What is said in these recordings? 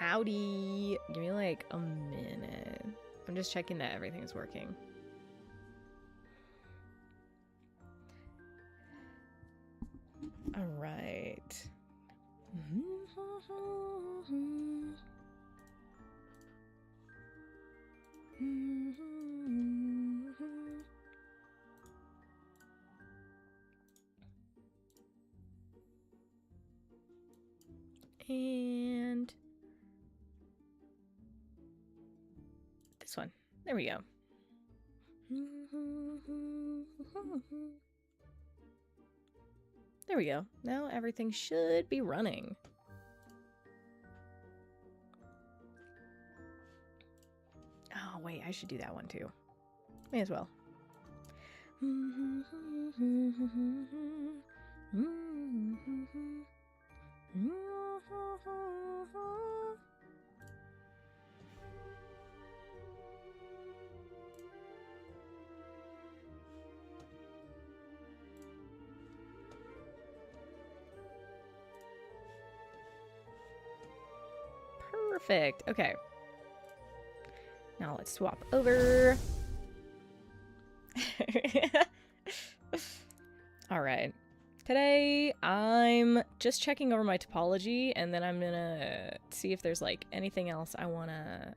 Howdy. Give me like a minute. I'm just checking that everything's working. All right. And this one. There we go. There we go. Now everything should be running. Oh, wait, I should do that one too. May as well. Perfect. Okay. Now let's swap over. All right. Today, I'm just checking over my topology, and then I'm gonna see if there's, like, anything else I want to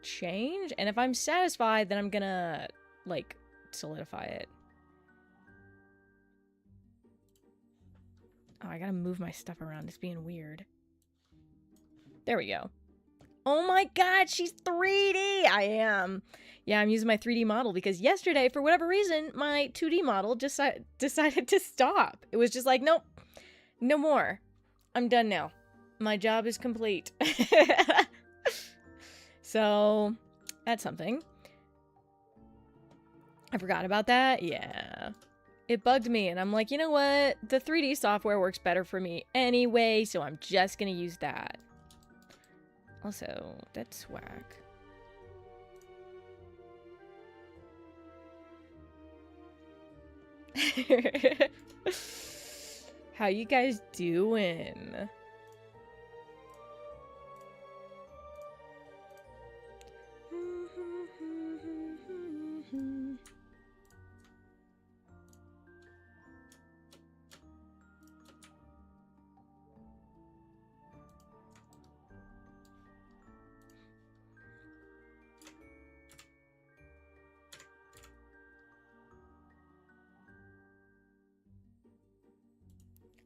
change. And if I'm satisfied, then I'm gonna, like, solidify it. Oh, I gotta move my stuff around. It's being weird. There we go. Oh my god, she's 3D! I am. Yeah, I'm using my 3D model because yesterday, for whatever reason, my 2D model just decided to stop. It was just like, nope, no more. I'm done now. My job is complete. So, that's something. I forgot about that. Yeah. It bugged me, and I'm like, you know what? The 3D software works better for me anyway, so I'm just gonna use that. Also, that's whack. How you guys doing?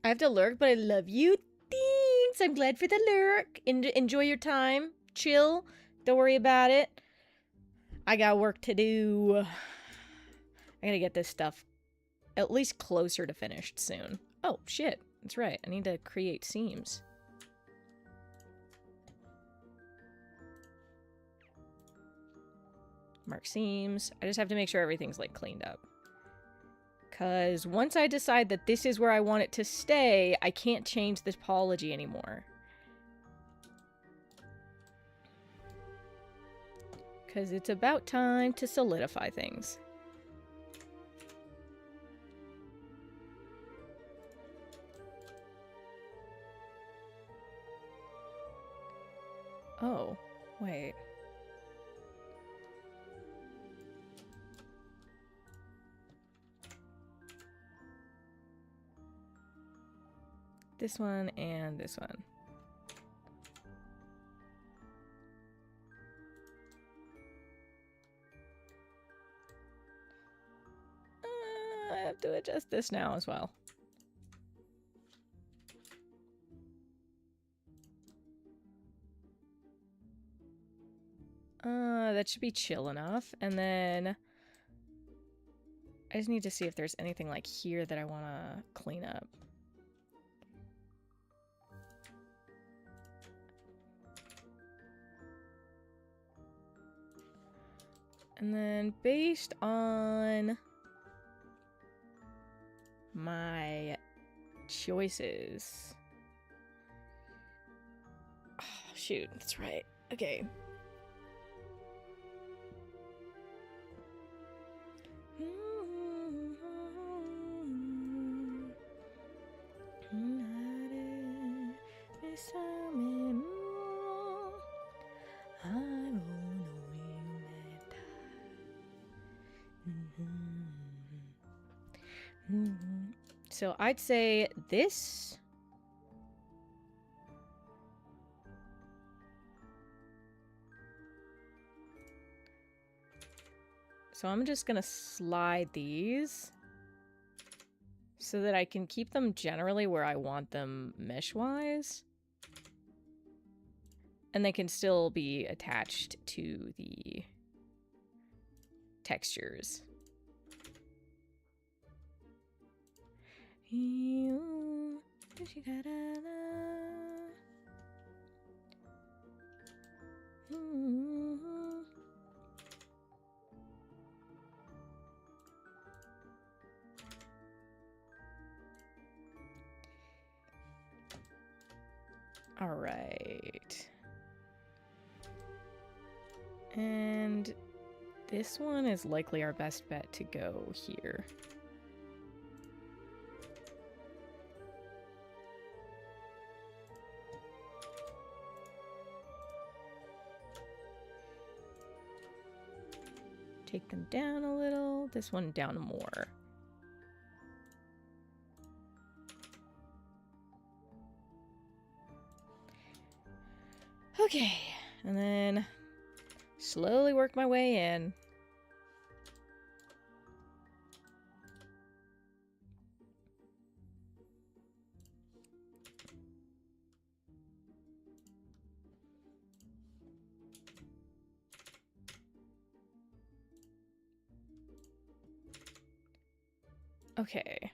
I have to lurk, but I love you. Thanks. I'm glad for the lurk. Enjoy your time. Chill. Don't worry about it. I got work to do. I gotta get this stuff at least closer to finished soon. Oh, shit. That's right. I need to create seams. Mark seams. I just have to make sure everything's, like, cleaned up. Because once I decide that this is where I want it to stay, I can't change the topology anymore. Because it's about time to solidify things. Oh, wait. This one and this one. I have to adjust this now as well. That should be chill enough. And then I just need to see if there's anything like here that I want to clean up. And then based on my choices. Oh, shoot, that's right. Okay. So I'd say this. So I'm just gonna slide these so that I can keep them generally where I want them mesh-wise. And they can still be attached to the textures. All right. And this one is likely our best bet to go here. Take them down a little, this one down more. Okay, and then slowly work my way in. Okay.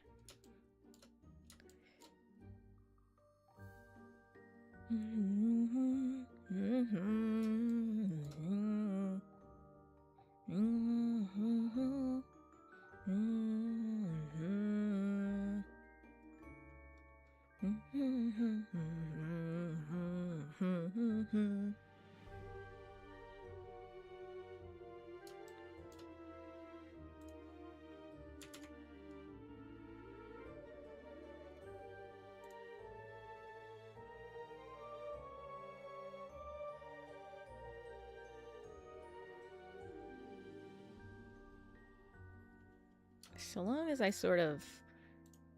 So long as I sort of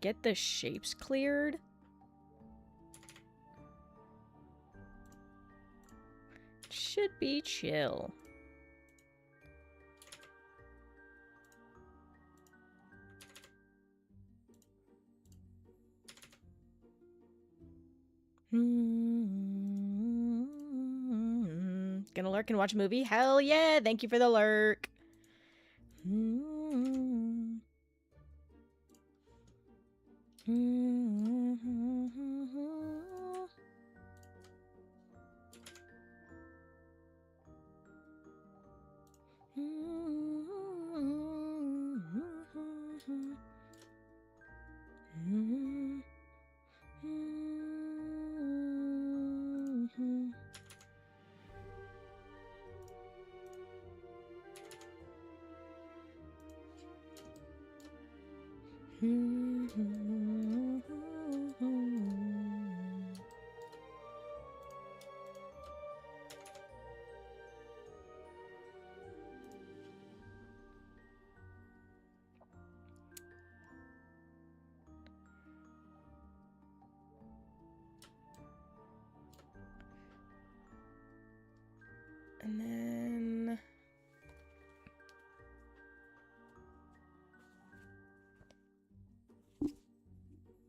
get the shapes cleared. Should be chill. Gonna lurk and watch a movie? Hell yeah! Thank you for the lurk. And then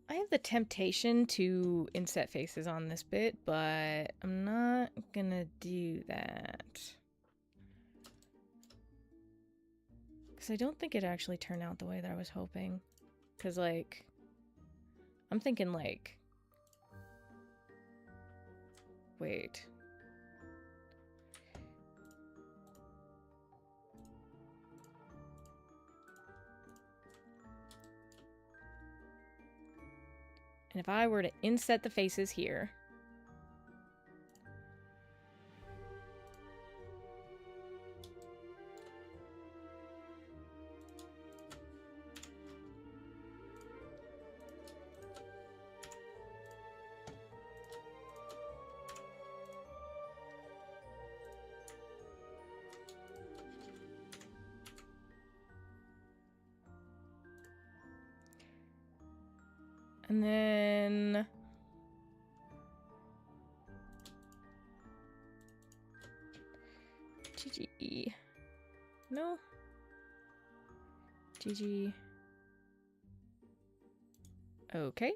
I have the temptation to inset faces on this bit, but I'm not gonna do that. Because I don't think it actually turned out the way that I was hoping. Because, like, I'm thinking, like, wait. And if I were to inset the faces here, And then... GG. No. GG. Okay.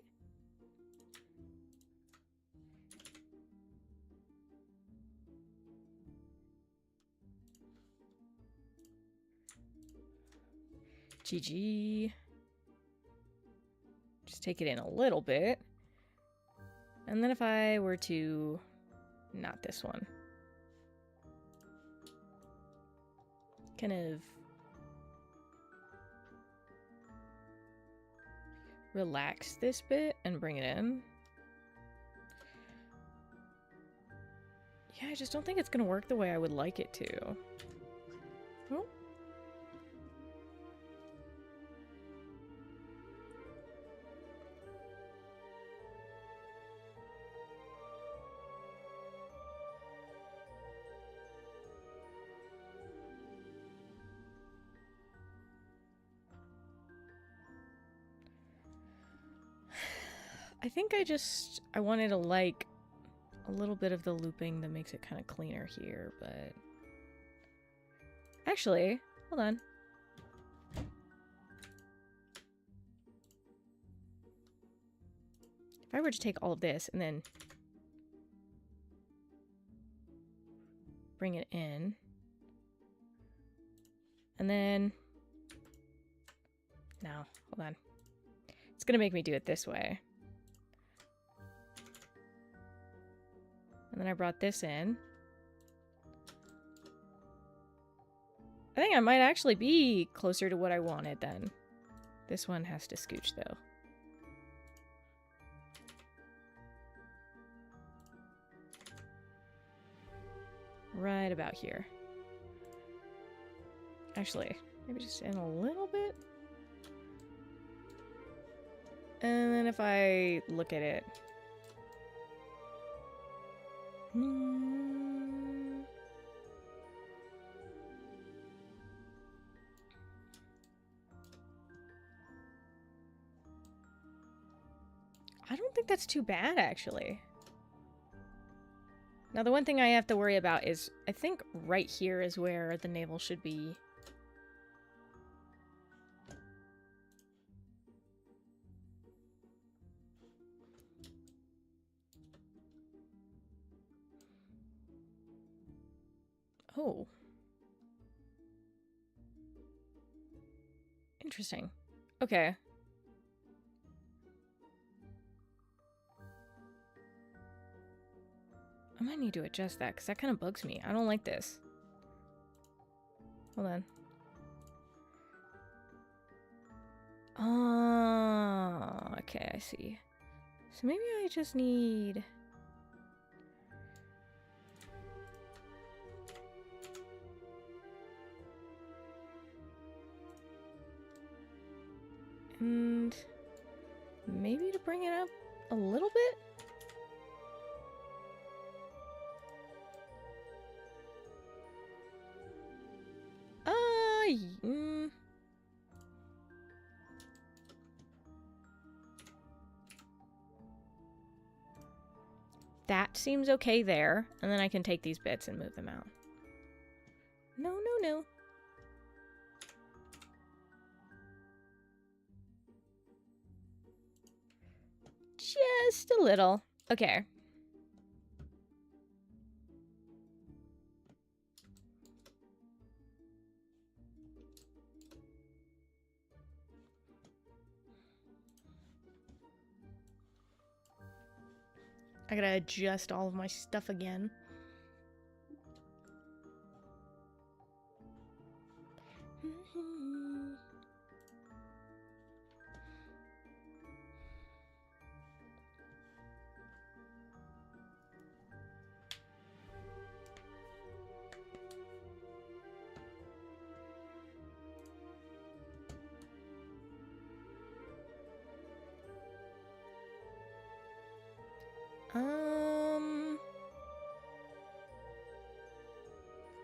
GG. Just take it in a little bit. And then if I were to... not this one. Kind of... relax this bit and bring it in. Yeah, I just don't think it's gonna work the way I would like it to. Oh. I think I wanted to like a little bit of the looping that makes it kind of cleaner here, but... Actually, hold on. If I were to take all of this and then bring it in, and then... No, hold on. It's gonna make me do it this way. And then I brought this in. I think I might actually be closer to what I wanted then. This one has to scooch though. Right about here. Actually, maybe just in a little bit. And then if I look at it... I don't think that's too bad, actually. Now, the one thing I have to worry about is, I think right here is where the navel should be. Oh. Interesting. Okay. I might need to adjust that, because that kind of bugs me. I don't like this. Hold on. Oh, okay, I see. So maybe I just need... And maybe to bring it up a little bit? That seems okay there, and then I can take these bits and move them out. No, no, no. Just a little. Okay. I gotta adjust all of my stuff again.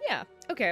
Yeah. Okay.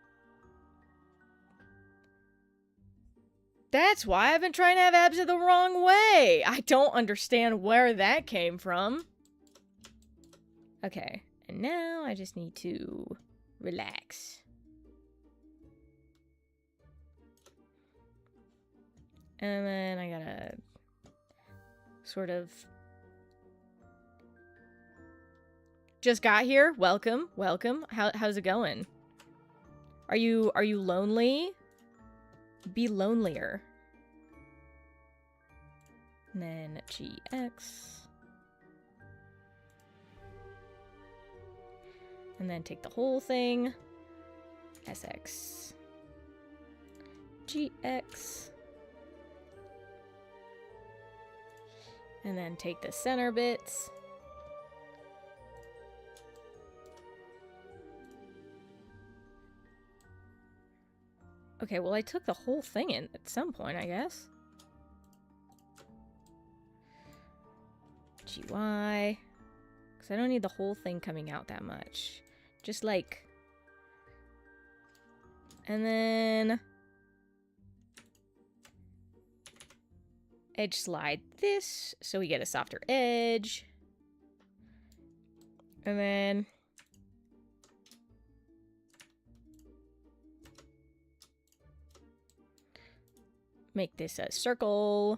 That's why I've been trying to have abs the wrong way. I don't understand where that came from. Okay, and now I just need to relax. And then I gotta sort of... Just got here. Welcome, welcome. How's it going? Are you lonely? Be lonelier. And then GX. And then take the whole thing. SX. GX. And then take the center bits. Okay, well, I took the whole thing in at some point, I guess. GY. Because I don't need the whole thing coming out that much. Just like... And then... Edge slide this, so we get a softer edge. And then... Make this a circle.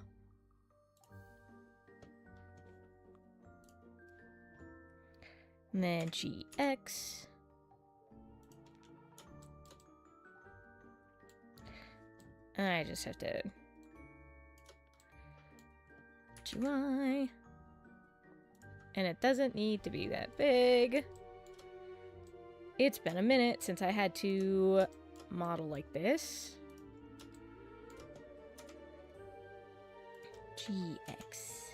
And then GX. And I just have to... GY. And it doesn't need to be that big. It's been a minute since I had to model like this. GX.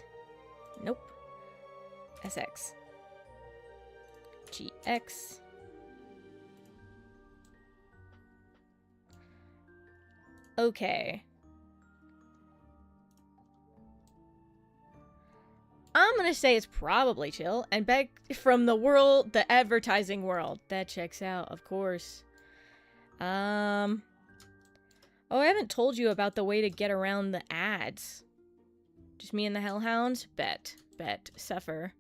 Nope. SX. GX. Okay. I'm gonna say it's probably chill and back from the world, the advertising world. That checks out, of course. Oh, I haven't told you about the way to get around the ads. Just me and the hellhounds? Bet. Suffer.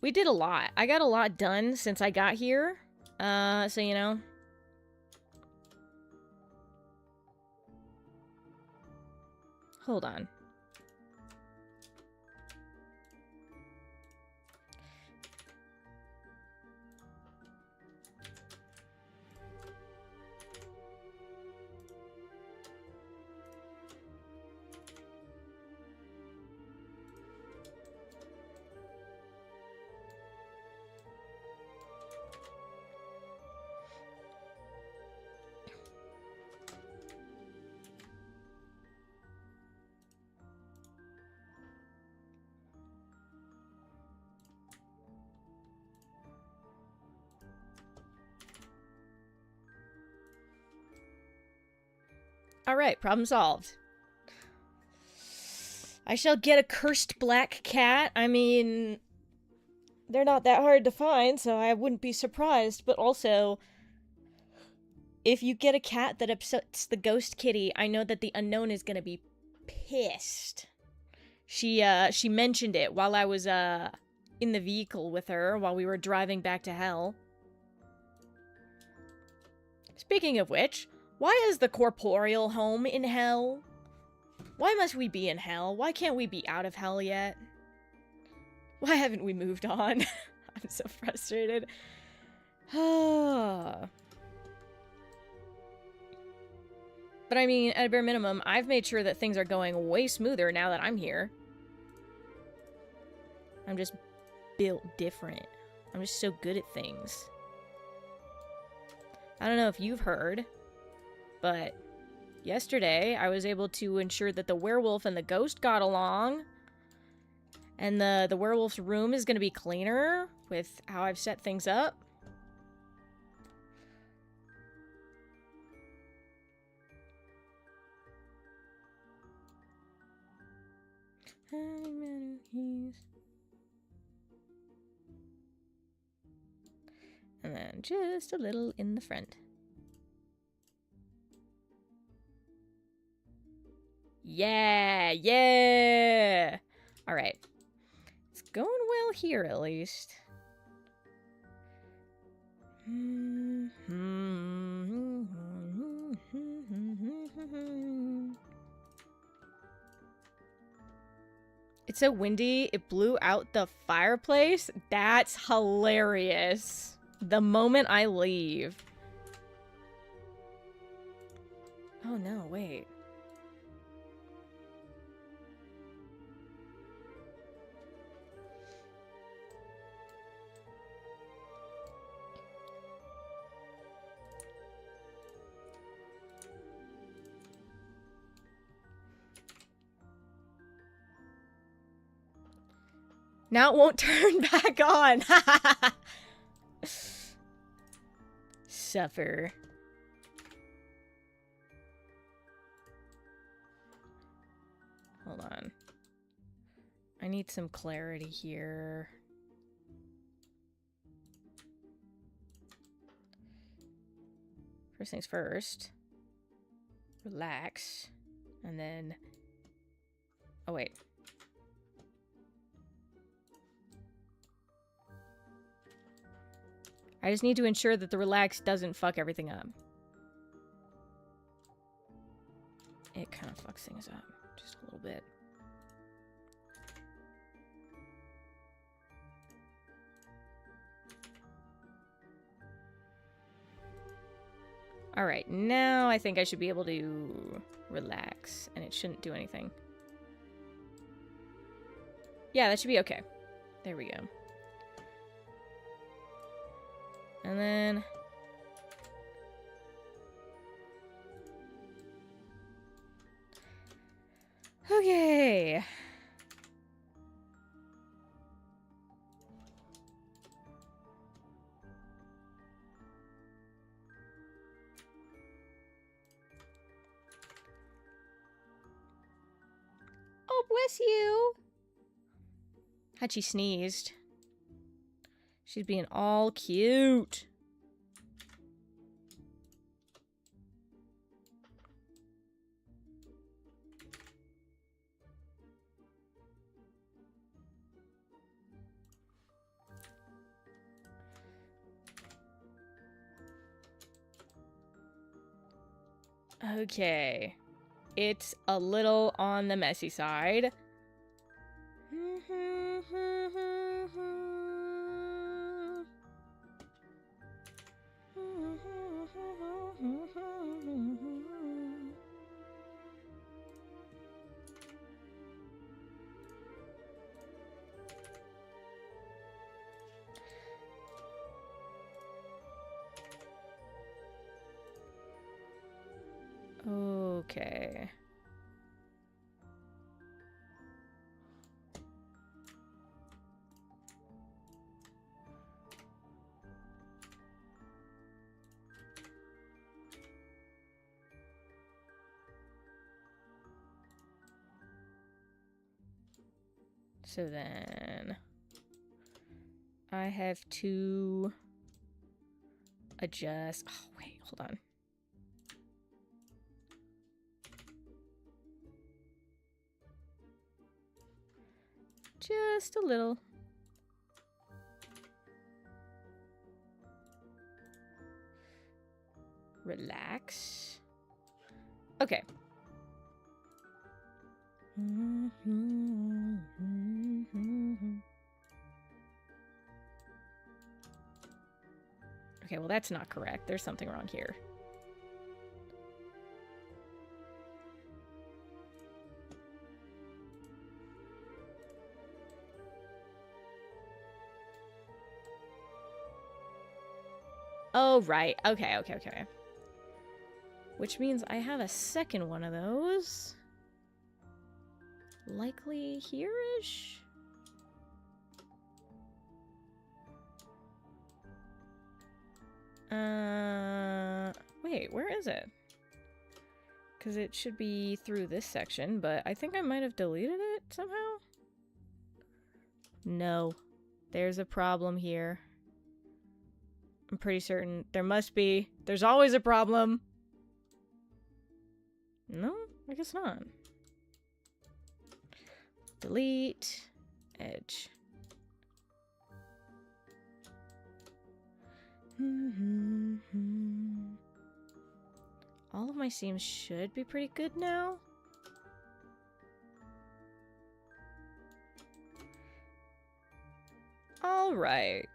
We did a lot. I got a lot done since I got here. So you know. Hold on. Alright, problem solved. I shall get a cursed black cat. I mean, they're not that hard to find, so I wouldn't be surprised. But also, if you get a cat that upsets the ghost kitty, I know that the unknown is gonna be pissed. She mentioned it while I was, in the vehicle with her while we were driving back to hell. Speaking of which... Why is the corporeal home in hell? Why must we be in hell? Why can't we be out of hell yet? Why haven't we moved on? I'm so frustrated. But I mean, at a bare minimum, I've made sure that things are going way smoother now that I'm here. I'm just built different. I'm just so good at things. I don't know if you've heard... But yesterday, I was able to ensure that the werewolf and the ghost got along. And the werewolf's room is going to be cleaner with how I've set things up. And just a little in the front. Yeah, yeah! Alright. It's going well here, at least. It's so windy, it blew out the fireplace? That's hilarious. The moment I leave. Oh no, wait. Now it won't turn back on. Suffer. Hold on. I need some clarity here. First things first. Relax. And then... Oh, wait. I just need to ensure that the relax doesn't fuck everything up. It kind of fucks things up. Just a little bit. Alright, now I think I should be able to relax, and it shouldn't do anything. Yeah, that should be okay. There we go. And then... Okay. Oh, bless you. Had she sneezed. She's being all cute. Okay. It's a little on the messy side. Okay. So then I have to adjust. Oh, wait, hold on. Just a little. Relax. Okay. Okay, well that's not correct. There's something wrong here. Oh, right. Okay. Which means I have a second one of those. Likely here-ish? Wait, where is it? Because it should be through this section, but I think I might have deleted it somehow. No. There's a problem here. I'm pretty certain. There must be. There's always a problem. No, I guess not. Delete. Edge. All of my seams should be pretty good now. All right.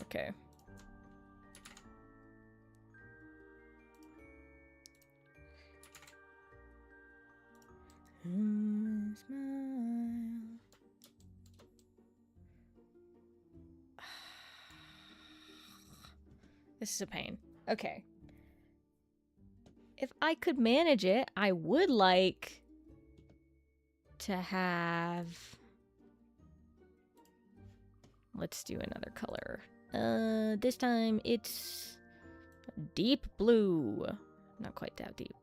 Okay. Smile. This is a pain. Okay. If I could manage it, I would like to have... Let's do another color. This time it's deep blue. Not quite that deep.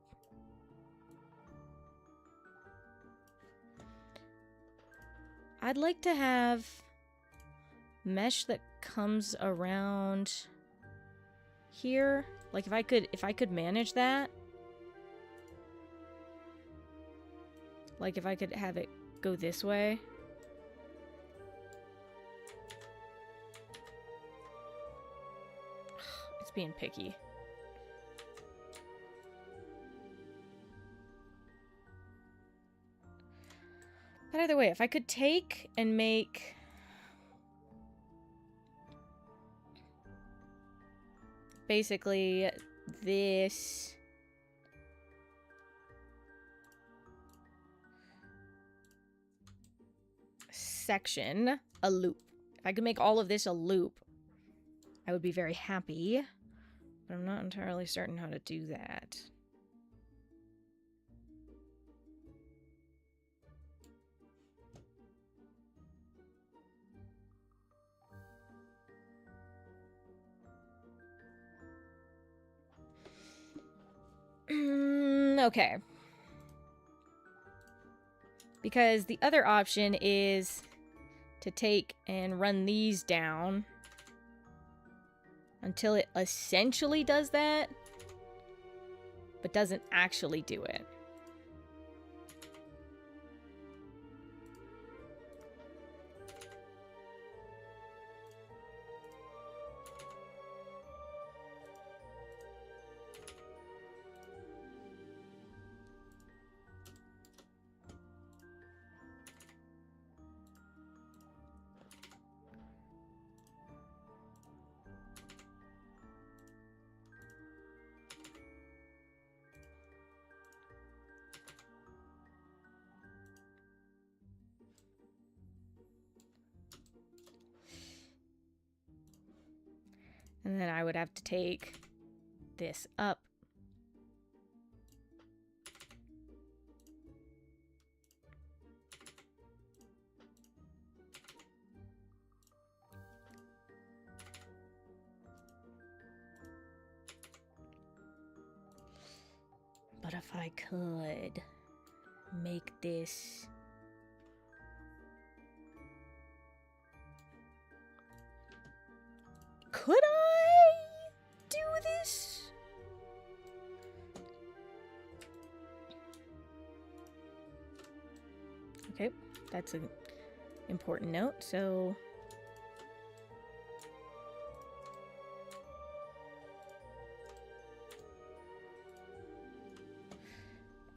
I'd like to have mesh that comes around here. Like if I could manage that. Like if I could have it go this way. It's being picky. But either way, if I could take and make basically this section a loop. If I could make all of this a loop, I would be very happy. But I'm not entirely certain how to do that. Okay. Because the other option is to take and run these down until it essentially does that, but doesn't actually do it. And then I would have to take this up. But if I could make this... Could I do this? Okay, that's an important note, so...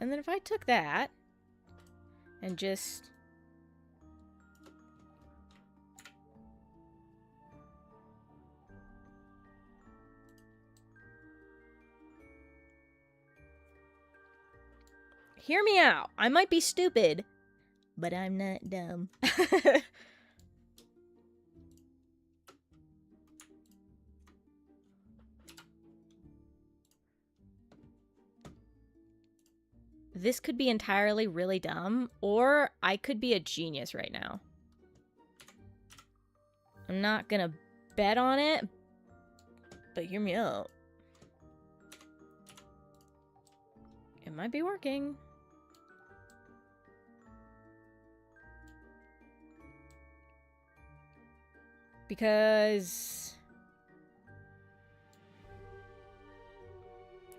And then if I took that and just... Hear me out. I might be stupid, but I'm not dumb. this could be entirely really dumb, or I could be a genius right now. I'm not gonna bet on it, but hear me out. It might be working. Because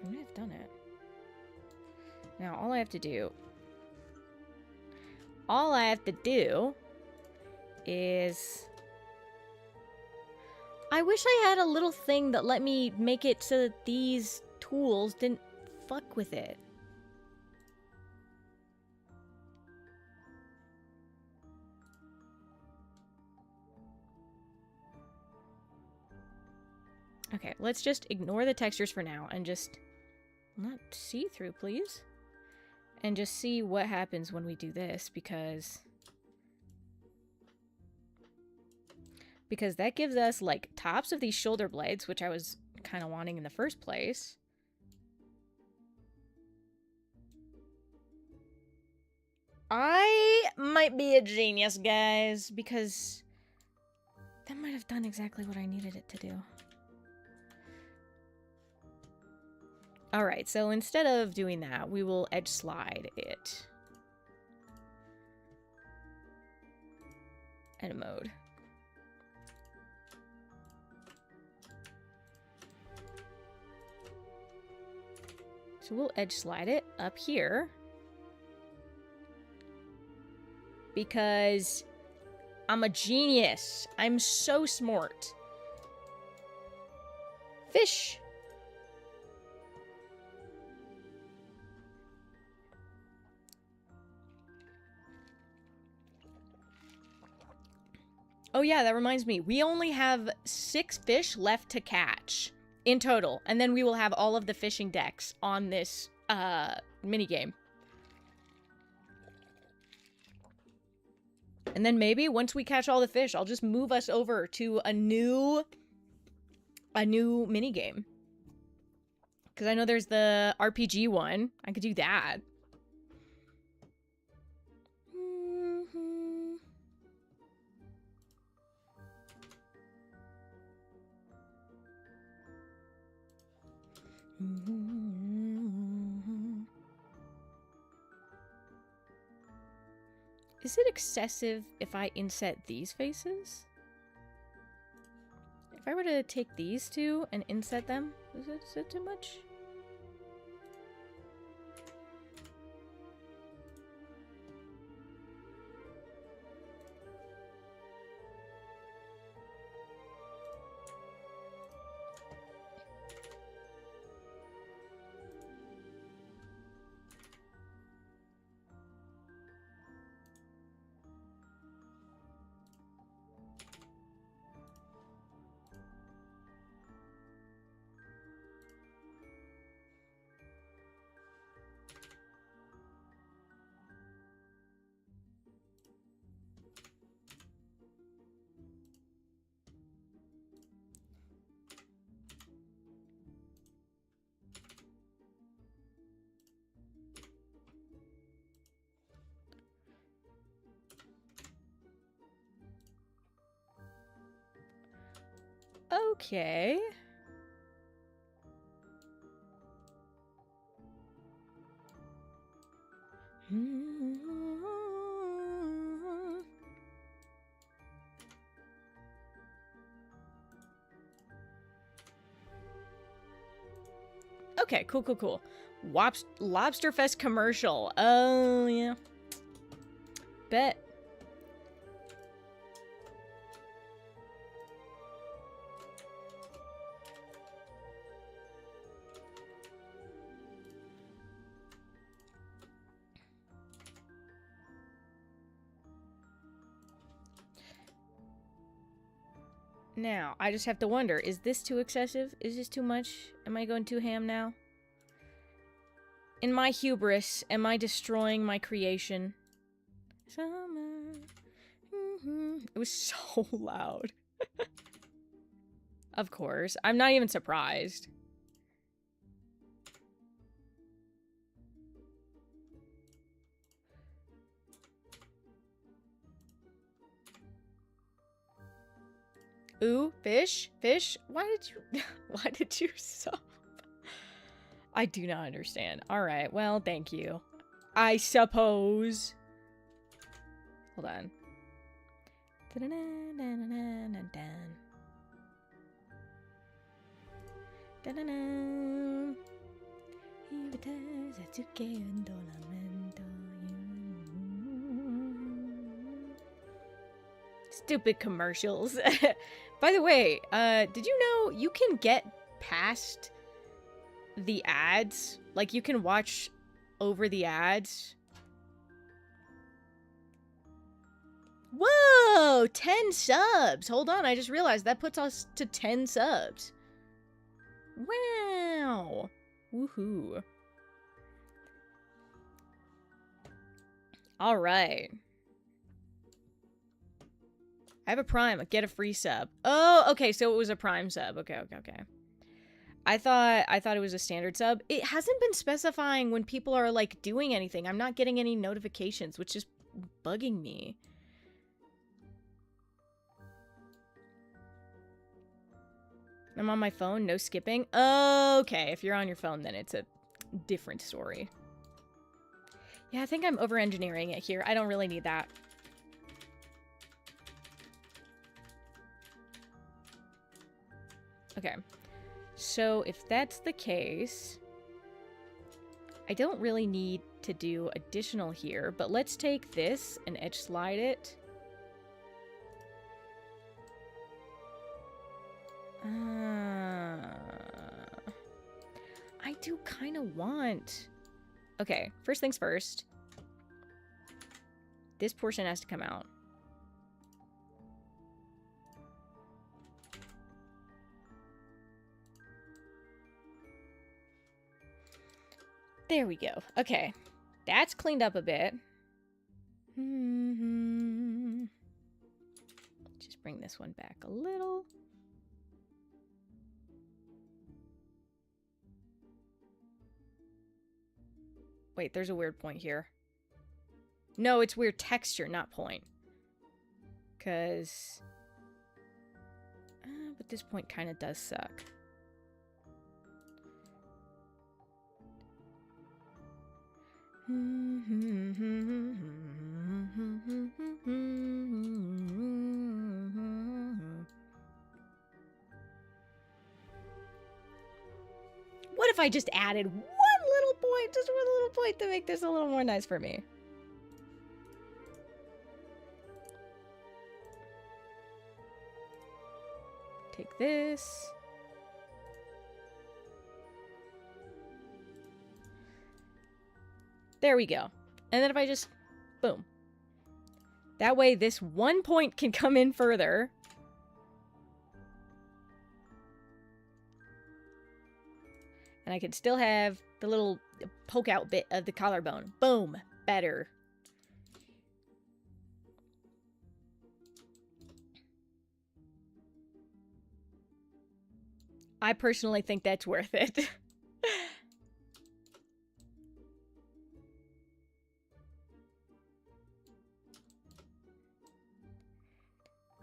I may have done it. Now all I have to do is I wish I had a little thing that let me make it so that these tools didn't fuck with it. Okay, let's just ignore the textures for now and just not see-through, please. And just see what happens when we do this, because that gives us like tops of these shoulder blades, which I was kind of wanting in the first place. I might be a genius, guys, because that might have done exactly what I needed it to do. Alright, so instead of doing that, we will edge slide it. Edit mode. So we'll edge slide it up here. Because I'm a genius. I'm so smart. Fish. Oh yeah, that reminds me. We only have 6 fish left to catch in total. And then we will have all of the fishing decks on this minigame. And then maybe once we catch all the fish, I'll just move us over to a new minigame. Because I know there's the RPG one. I could do that. Is it excessive if I inset these faces? If I were to take these two and inset them, is it too much? Okay. Okay, cool. Lobster Fest commercial. Oh, yeah. Bet. Now, I just have to wonder, is this too excessive? Is this too much? Am I going too ham now? In my hubris, am I destroying my creation? Summer. It was so loud. Of course. I'm not even surprised. Ooh, fish, fish. Why did you sub? I do not understand. All right, well, thank you. I suppose. Hold on. Stupid commercials. By the way, did you know you can get past the ads? Like, you can watch over the ads. Whoa! 10 subs! Hold on, I just realized that puts us to 10 subs. Wow! Woohoo. Alright. I have a Prime. Get a free sub. Oh, okay, so it was a Prime sub. Okay. I thought it was a standard sub. It hasn't been specifying when people are, like, doing anything. I'm not getting any notifications, which is bugging me. I'm on my phone, no skipping. Okay, if you're on your phone, then it's a different story. Yeah, I think I'm over-engineering it here. I don't really need that. Okay, so if that's the case, I don't really need to do additional here, but let's take this and edge slide it. I do kind of want... Okay, first things first. This portion has to come out. There we go. Okay. That's cleaned up a bit. Just bring this one back a little. Wait, there's a weird point here. No, it's weird texture, not point. Because... but this point kind of does suck. What if I just added one little point, just one little point to make this a little more nice for me? Take this. There we go. And then if I just, boom. That way this one point can come in further. And I can still have the little poke out bit of the collarbone. Boom. Better. I personally think that's worth it.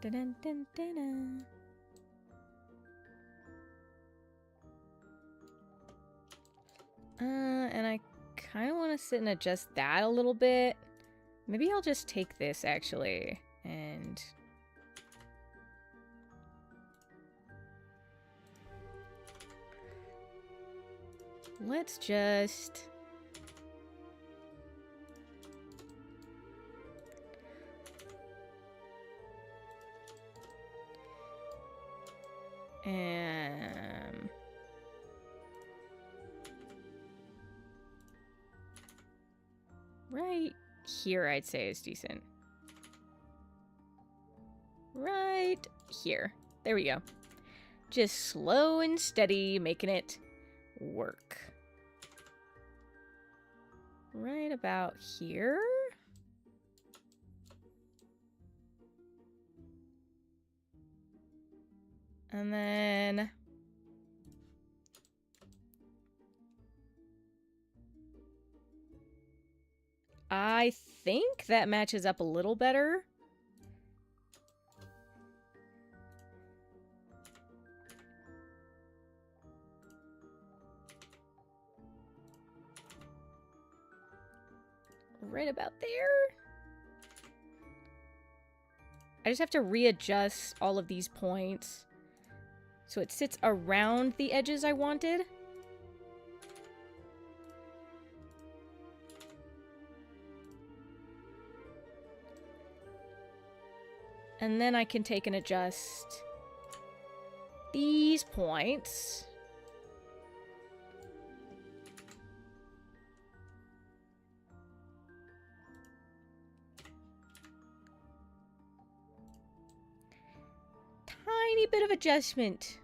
Dun, dun, dun, dun. And I kind of want to sit and adjust that a little bit. Maybe I'll just take this, actually, and... let's just... right here, I'd say, is decent. Right here. There we go. Just slow and steady, making it work. Right about here. And then... I think that matches up a little better. right about there. I just have to readjust all of these points so it sits around the edges I wanted. And then I can take and adjust these points. Tiny bit of adjustment.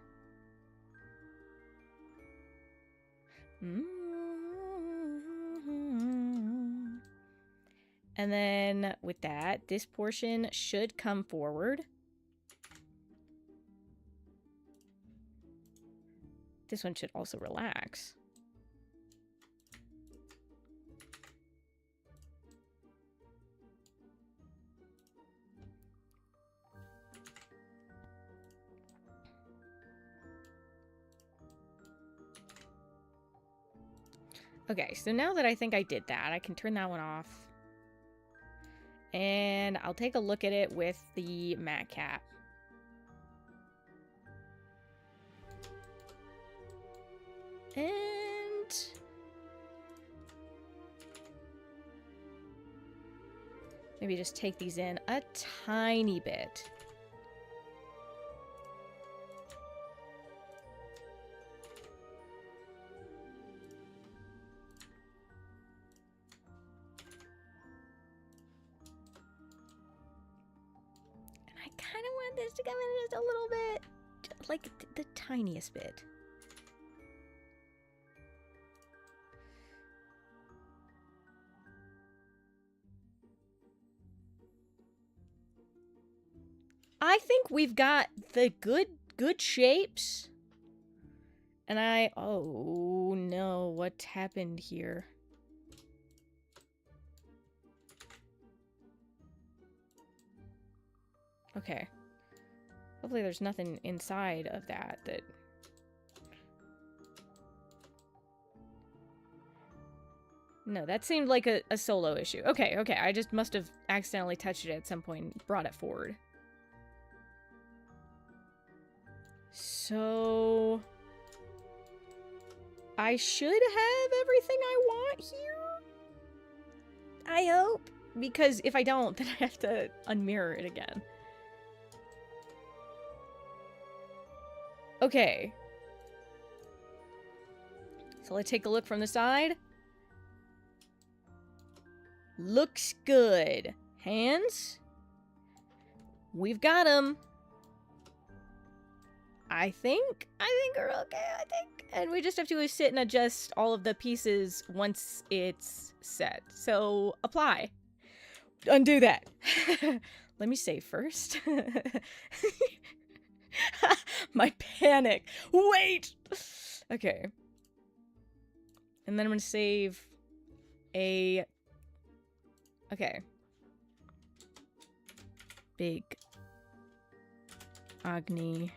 And then with that, this portion should come forward. This one should also relax. Okay, so now that I think I did that, I can turn that one off. And I'll take a look at it with the mat cap. And maybe just take these in a tiny bit. I kind of want this to come in just a little bit, like the tiniest bit. I think we've got the good shapes. And oh no, what happened here? Okay. Hopefully there's nothing inside of that. No, that seemed like a solo issue. Okay, I just must have accidentally touched it at some point and brought it forward. So I should have everything I want here? I hope. Because if I don't, then I have to unmirror it again. Okay. So let's take a look from the side. Looks good. Hands. We've got them. I think we're okay, And we just have to sit and adjust all of the pieces once it's set. So, apply. Undo that. Let me save first. My panic. Wait! Okay. And then I'm gonna save a... Okay. Big Agni.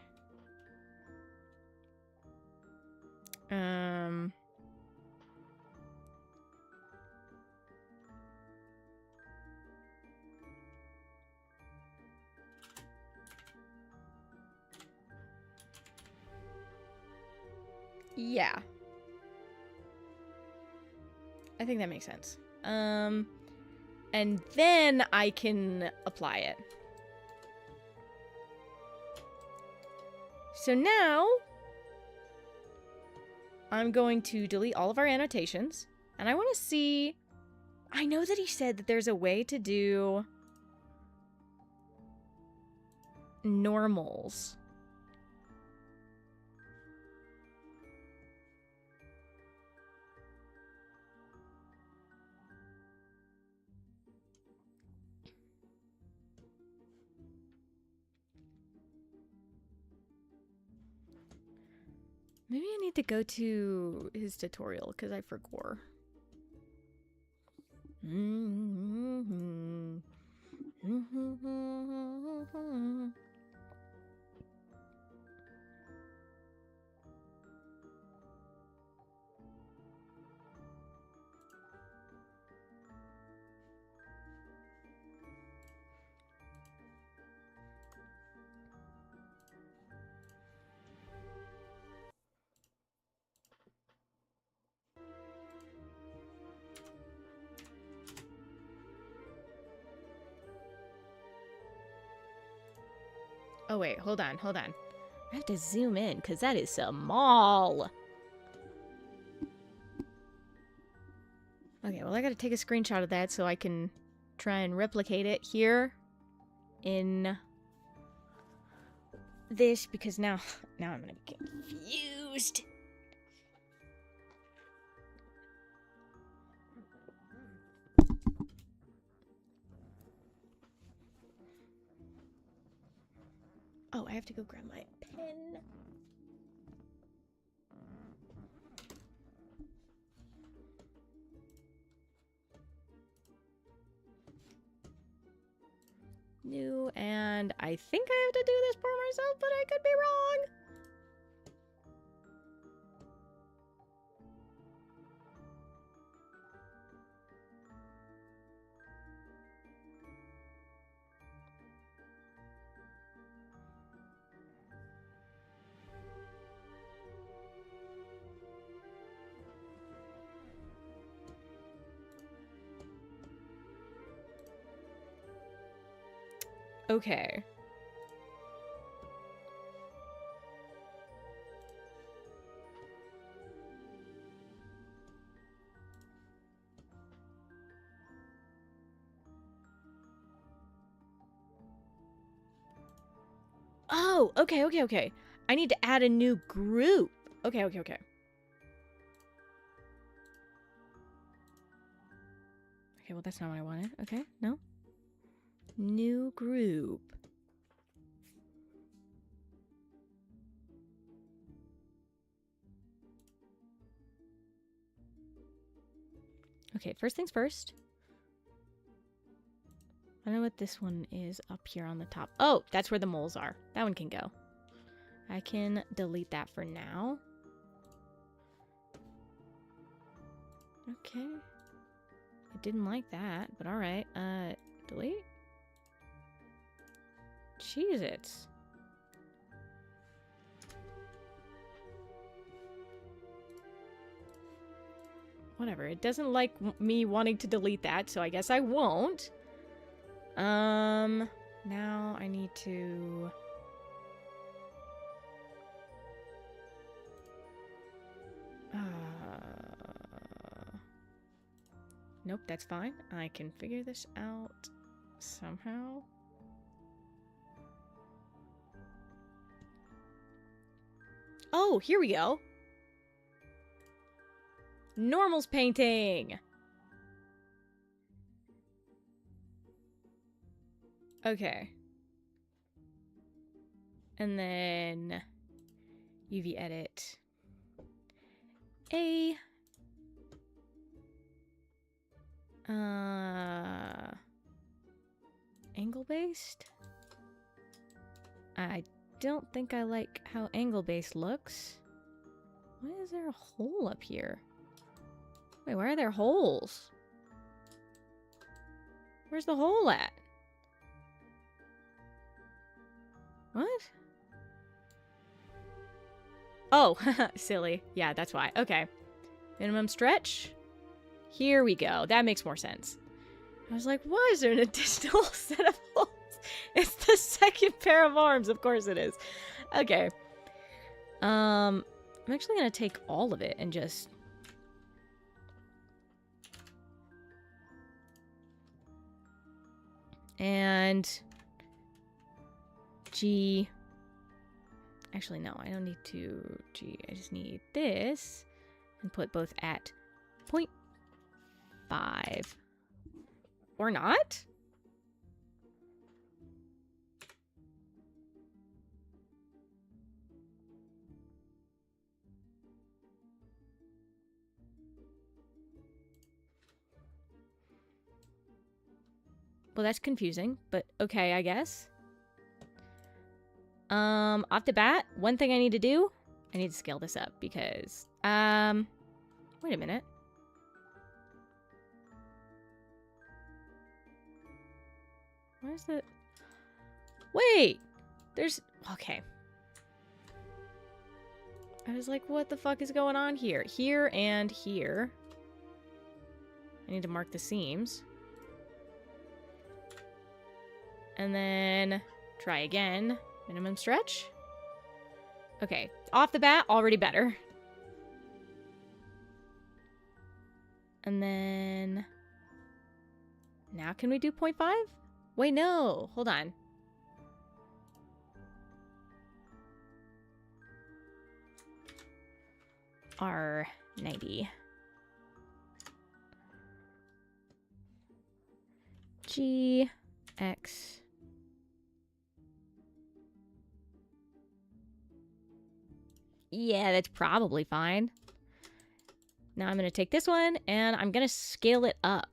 Yeah. I think that makes sense. And then I can apply it. So now I'm going to delete all of our annotations, and I want to see... I know that he said that there's a way to do normals. Maybe I need to go to his tutorial because I forgot. wait, hold on. I have to zoom in, because that is small. Okay, well, I gotta take a screenshot of that so I can try and replicate it here in this, because now I'm gonna be confused. Oh, I have to go grab my pen. New, and I think I have to do this for myself, but I could be wrong. Okay. Oh, okay. I need to add a new group. Okay. Okay, well, that's not what I wanted. Okay, no. New group. Okay, first things first. I don't know what this one is up here on the top. Oh, that's where the moles are. That one can go. I can delete that for now. Okay. I didn't like that, but alright. Delete? Cheez-Its. Whatever. It doesn't like me wanting to delete that, so I guess I won't. Now I need to... Nope, that's fine. I can figure this out somehow. Oh, here we go. Normals painting. Okay. And then UV edit. Angle based? I don't think I like how angle based looks. Why is there a hole up here? Wait, why are there holes? Where's the hole at? What? Oh, silly. Yeah, that's why. Okay. Minimum stretch? Here we go. That makes more sense. I was like, why is there an additional set of holes? It's the second pair of arms. Of course it is. Okay. I'm actually going to take all of it and just... And... G... Actually, no, I don't need to G. I just need this and put both at 0.5. Or not? Well, that's confusing, but okay, I guess. Off the bat, one thing I need to do, I need to scale this up because, wait a minute. Where's the... Wait! There's... Okay. I was like, what the fuck is going on here? Here and here. I need to mark the seams. And then try again. Minimum stretch. Okay, off the bat, already better. And then... Now can we do 0.5? Wait, no. Hold on. R90. G, X. Yeah, that's probably fine. Now I'm going to take this one and I'm going to scale it up.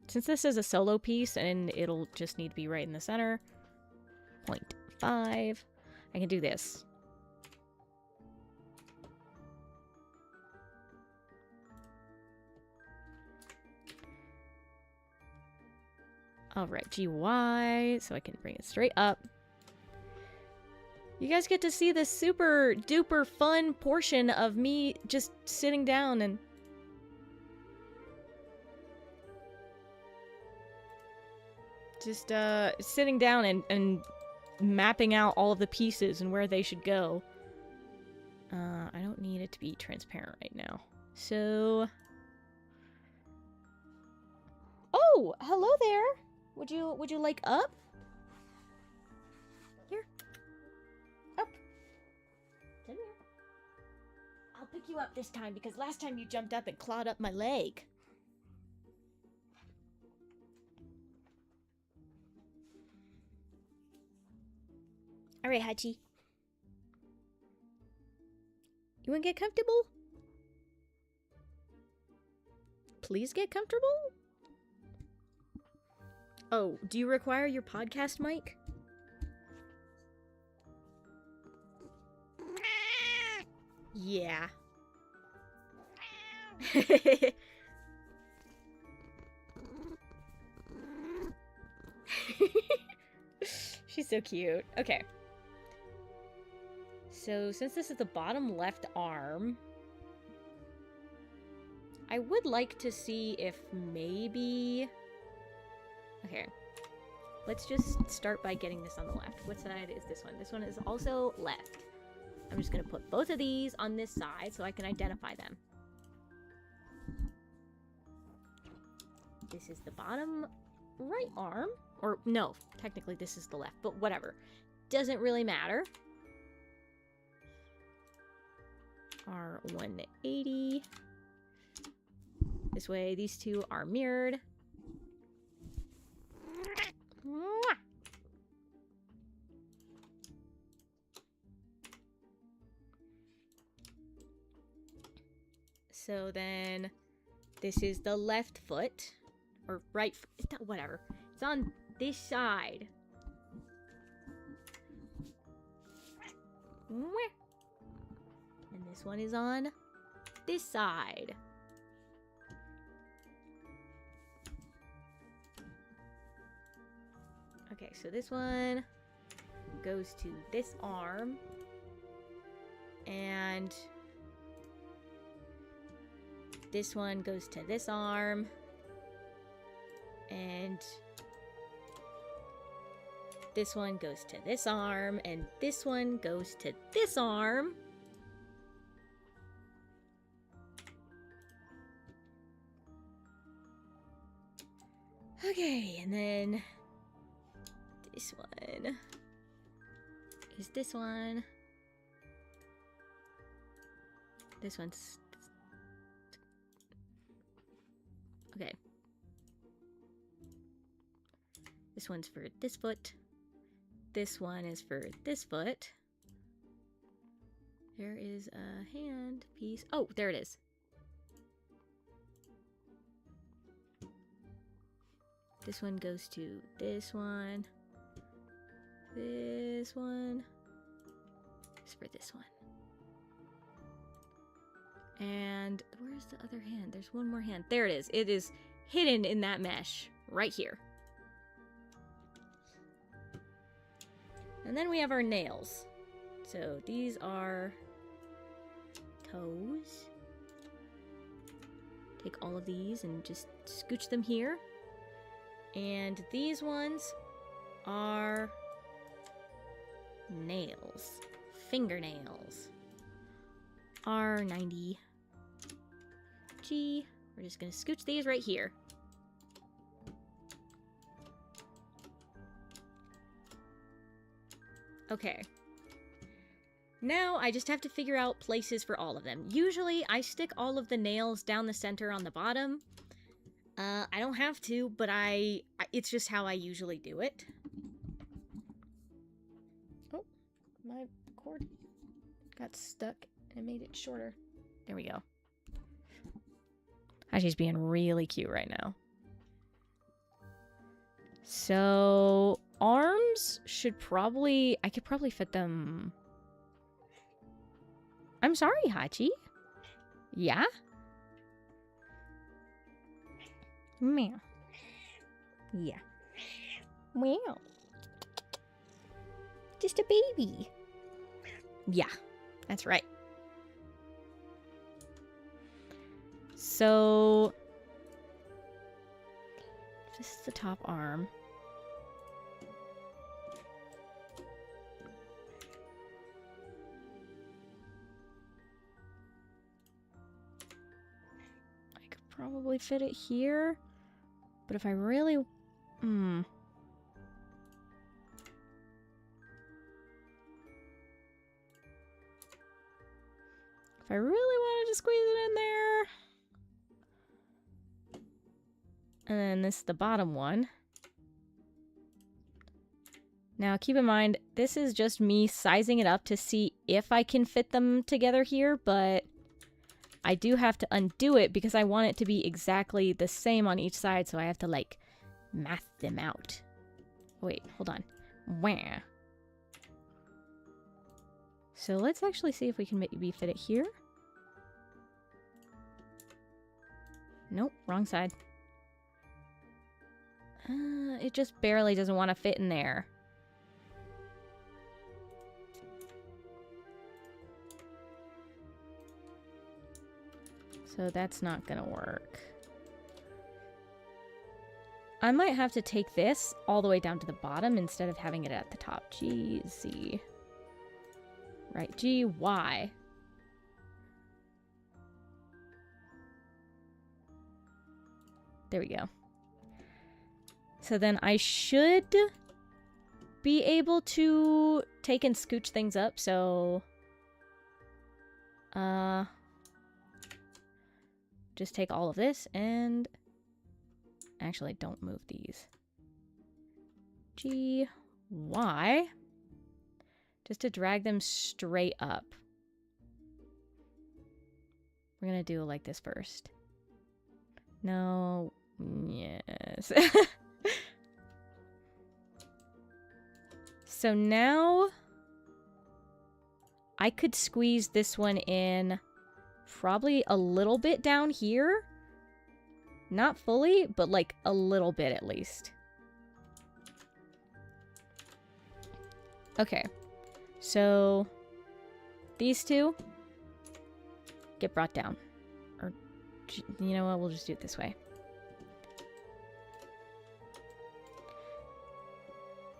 Since this is a solo piece and it'll just need to be right in the center, 0.5, I can do this. All right, GY, so I can bring it straight up. You guys get to see this super duper fun portion of me just sitting down and... Just sitting down and mapping out all of the pieces and where they should go. I don't need it to be transparent right now. So... Oh, hello there! Would you like up? Here. Up. Come here. I'll pick you up this time because last time you jumped up and clawed up my leg. Alright, Hachi. You wanna get comfortable? Please get comfortable? Oh, do you require your podcast mic? Yeah. She's so cute. Okay. So, since this is the bottom left arm, I would like to see if maybe... Okay. Let's just start by getting this on the left. What side is this one? This one is also left. I'm just going to put both of these on this side so I can identify them. This is the bottom right arm. Or, no, technically this is the left, but whatever. Doesn't really matter. R180. This way, these two are mirrored. So then, this is the left foot, or right foot, whatever. It's on this side. And this one is on this side. Okay, so this one goes to this arm. And this one goes to this arm. And this one goes to this arm. And this one goes to this arm. Okay, and then this one is this one. This one's... Okay. This one's for this foot. This one is for this foot. There is a hand piece. Oh, there it is. This one goes to this one. This one is for this one. And where's the other hand? There's one more hand. There it is. It is hidden in that mesh right here. And then we have our nails. So these are toes. Take all of these and just scooch them here. And these ones R nails. Fingernails. R90. G. We're just gonna scooch these right here. Okay. Now I just have to figure out places for all of them. Usually I stick all of the nails down the center on the bottom. I don't have to, but it's just how I usually do it. Oh, my cord got stuck and made it shorter. There we go. She's being really cute right now. So, arms should probably... I could probably fit them... I'm sorry, Hachi. Yeah? Meow. Yeah. Meow. Just a baby. Yeah, that's right. So, this is the top arm. I could probably fit it here, but if I really, If I really wanted to squeeze it in there. And then this is the bottom one. Now keep in mind, this is just me sizing it up to see if I can fit them together here, but I do have to undo it because I want it to be exactly the same on each side, so I have to, like, math them out. Wait, hold on. Wah. So let's actually see if we can maybe fit it here. Nope, wrong side. It just barely doesn't want to fit in there. So that's not gonna work. I might have to take this all the way down to the bottom instead of having it at the top. G, Z. Right, G, Y. There we go. So then I should be able to take and scooch things up, so... just take all of this and... Actually, don't move these. G, Y. Just to drag them straight up. We're gonna do it like this first. No. Yes. So now I could squeeze this one in probably a little bit down here. Not fully, but like a little bit at least. Okay. So these two get brought down. Or, you know what? We'll just do it this way.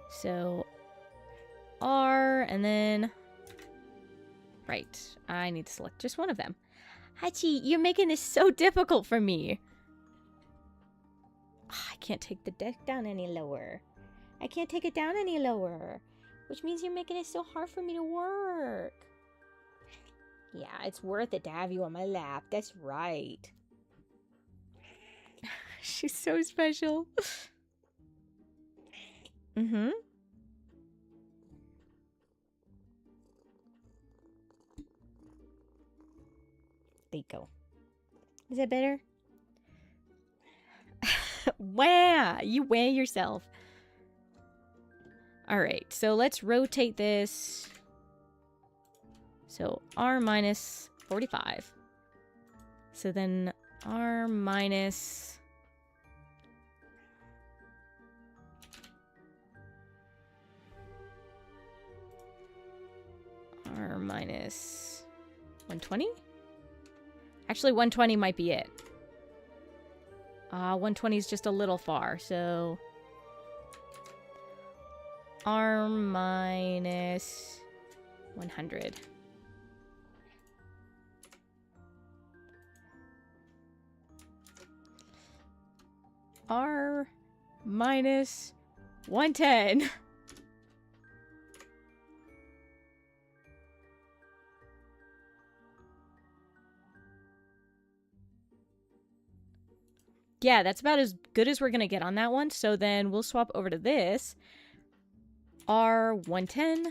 So R, and then... Right. I need to select just one of them. Hachi, you're making this so difficult for me. I can't take the deck down any lower. I can't take it down any lower. Which means you're making it so hard for me to work. Yeah, it's worth it to have you on my lap. That's right. She's so special. Mm-hmm. There you go. Is that better? Wow, you weigh yourself. All right, so let's rotate this. So R minus 45. So then R minus... R minus 120? Actually, 120 might be it. 120 is just a little far, so... r minus 100. R minus 110. Yeah, that's about as good as we're going to get on that one. So then we'll swap over to this. R110.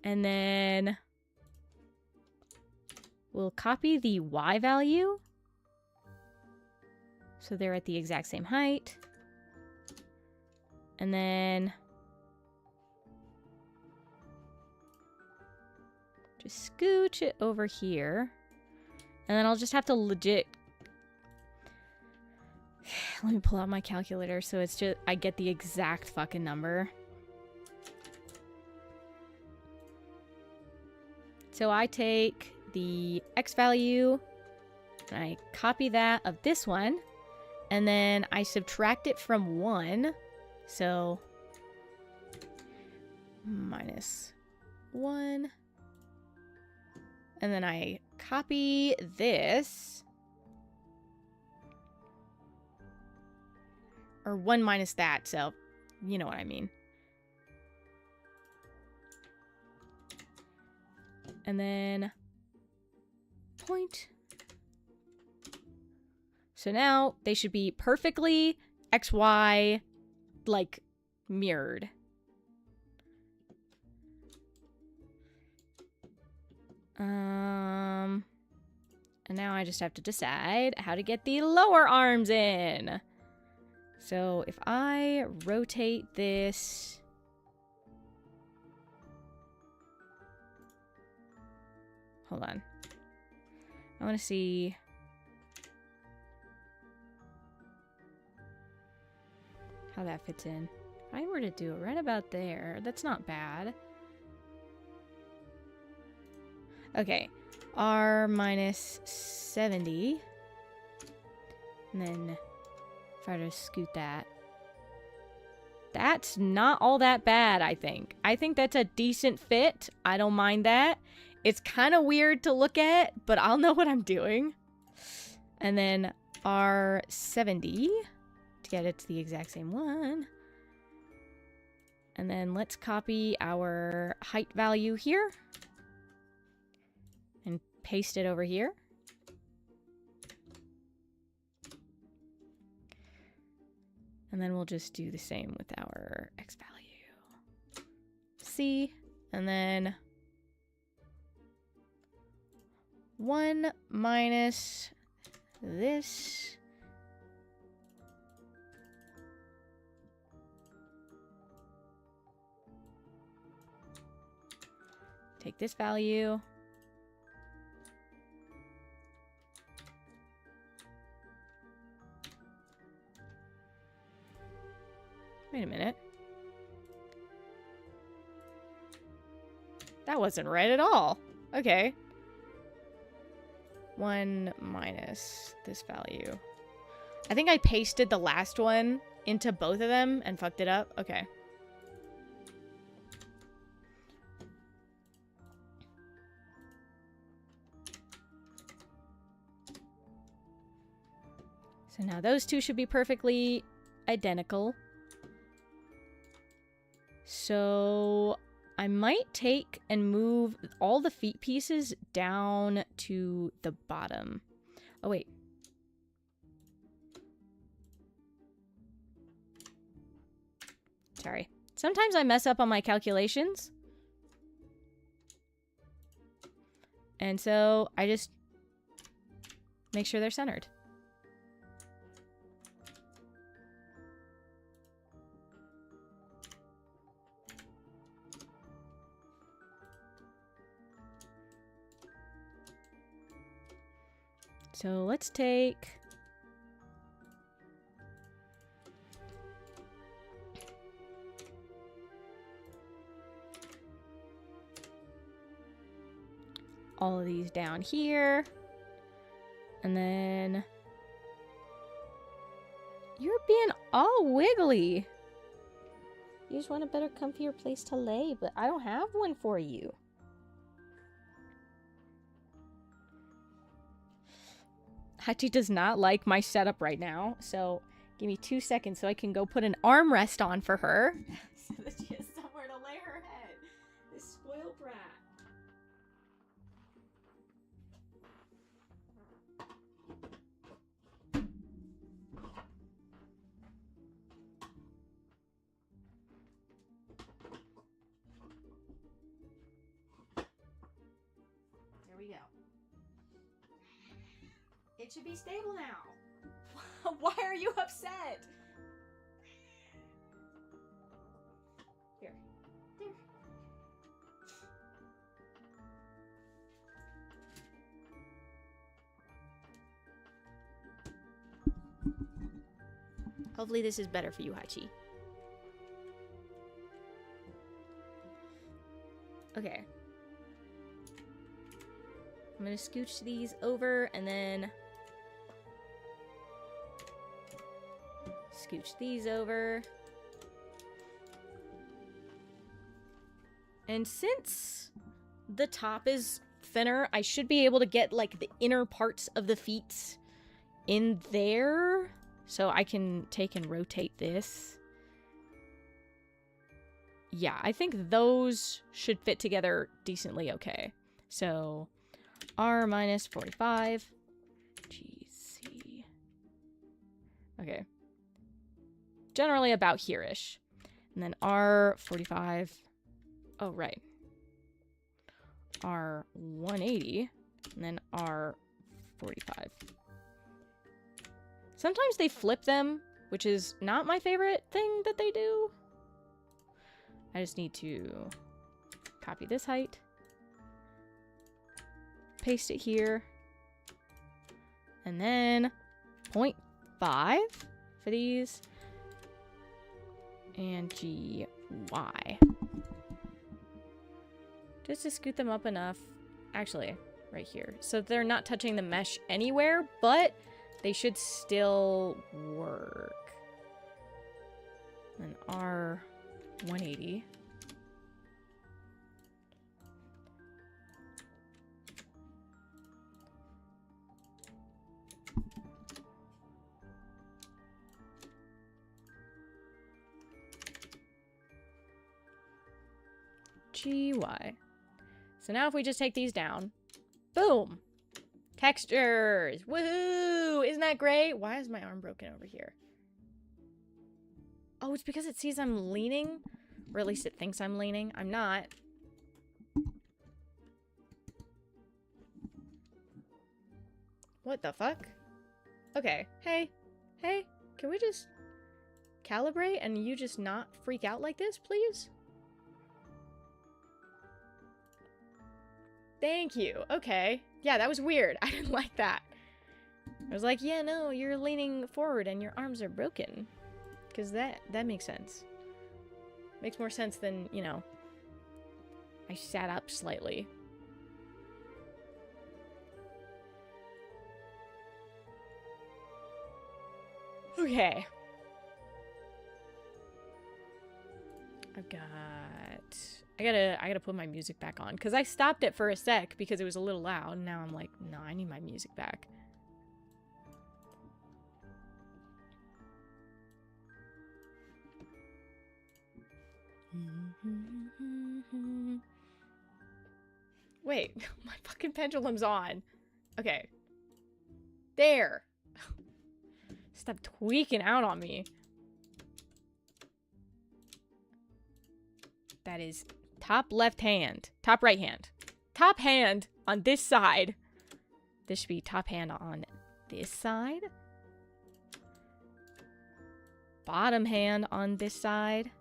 And then we'll copy the Y value. So they're at the exact same height. And then just scooch it over here. And then I'll just have to legit... Let me pull out my calculator so it's just... I get the exact fucking number. So I take the X value and I copy that of this one. And then I subtract it from 1. So minus 1. And then I copy this. Or 1 minus that, so you know what I mean. And then point. So now they should be perfectly XY, like, mirrored. And now I just have to decide how to get the lower arms in. So if I rotate this... Hold on. I want to see... how that fits in. If I were to do it right about there, that's not bad. Okay, R minus 70. And then if I were to scoot that. That's not all that bad, I think. I think that's a decent fit. I don't mind that. It's kind of weird to look at, but I'll know what I'm doing. And then R70 to get it to the exact same one. And then let's copy our height value here. And paste it over here. And then we'll just do the same with our X value. C. And then 1 minus this. Take this value. Wait a minute. That wasn't right at all. Okay. 1 minus this value. I think I pasted the last one into both of them and fucked it up. Okay. So now those two should be perfectly identical. So I might take and move all the feet pieces down to the bottom. Oh, wait. Sorry. Sometimes I mess up on my calculations. And so I just make sure they're centered. So let's take all of these down here. And then you're being all wiggly. You just want a better, comfier place to lay, but I don't have one for you. Hachi does not like my setup right now, so give me 2 seconds so I can go put an armrest on for her. So that she has somewhere to lay her head. This spoiled brat. There we go. It should be stable now. Why are you upset? Here. There. Hopefully this is better for you, Hachi. Okay. I'm gonna scooch these over and then scooch these over. And since the top is thinner, I should be able to get like the inner parts of the feet in there. So I can take and rotate this. Yeah, I think those should fit together decently okay. So R minus 45. GC. Okay. Generally about here-ish. And then R 45. Oh, right. R 180. And then R 45. Sometimes they flip them, which is not my favorite thing that they do. I just need to copy this height. Paste it here. And then 0.5 for these. And GY. Just to scoot them up enough. Actually, right here. So they're not touching the mesh anywhere, but they should still work. And R 180. GY. So now if we just take these down, boom! Textures! Woohoo! Isn't that great? Why is my arm broken over here? Oh, it's because it sees I'm leaning. Or at least it thinks I'm leaning. I'm not. What the fuck? Okay. Hey. Hey. Can we just calibrate and you just not freak out like this, please? Thank you. Okay. Yeah, that was weird. I didn't like that. I was like, yeah, no, you're leaning forward and your arms are broken. Because that makes sense. Makes more sense than, you know, I sat up slightly. Okay. I gotta put my music back on. Because I stopped it for a sec because it was a little loud. And now I'm like, no, I need my music back. Wait, my fucking pendulum's on. Okay. There. Stop tweaking out on me. That is top left hand. Top right hand. Top hand on this side. This should be top hand on this side. Bottom hand on this side.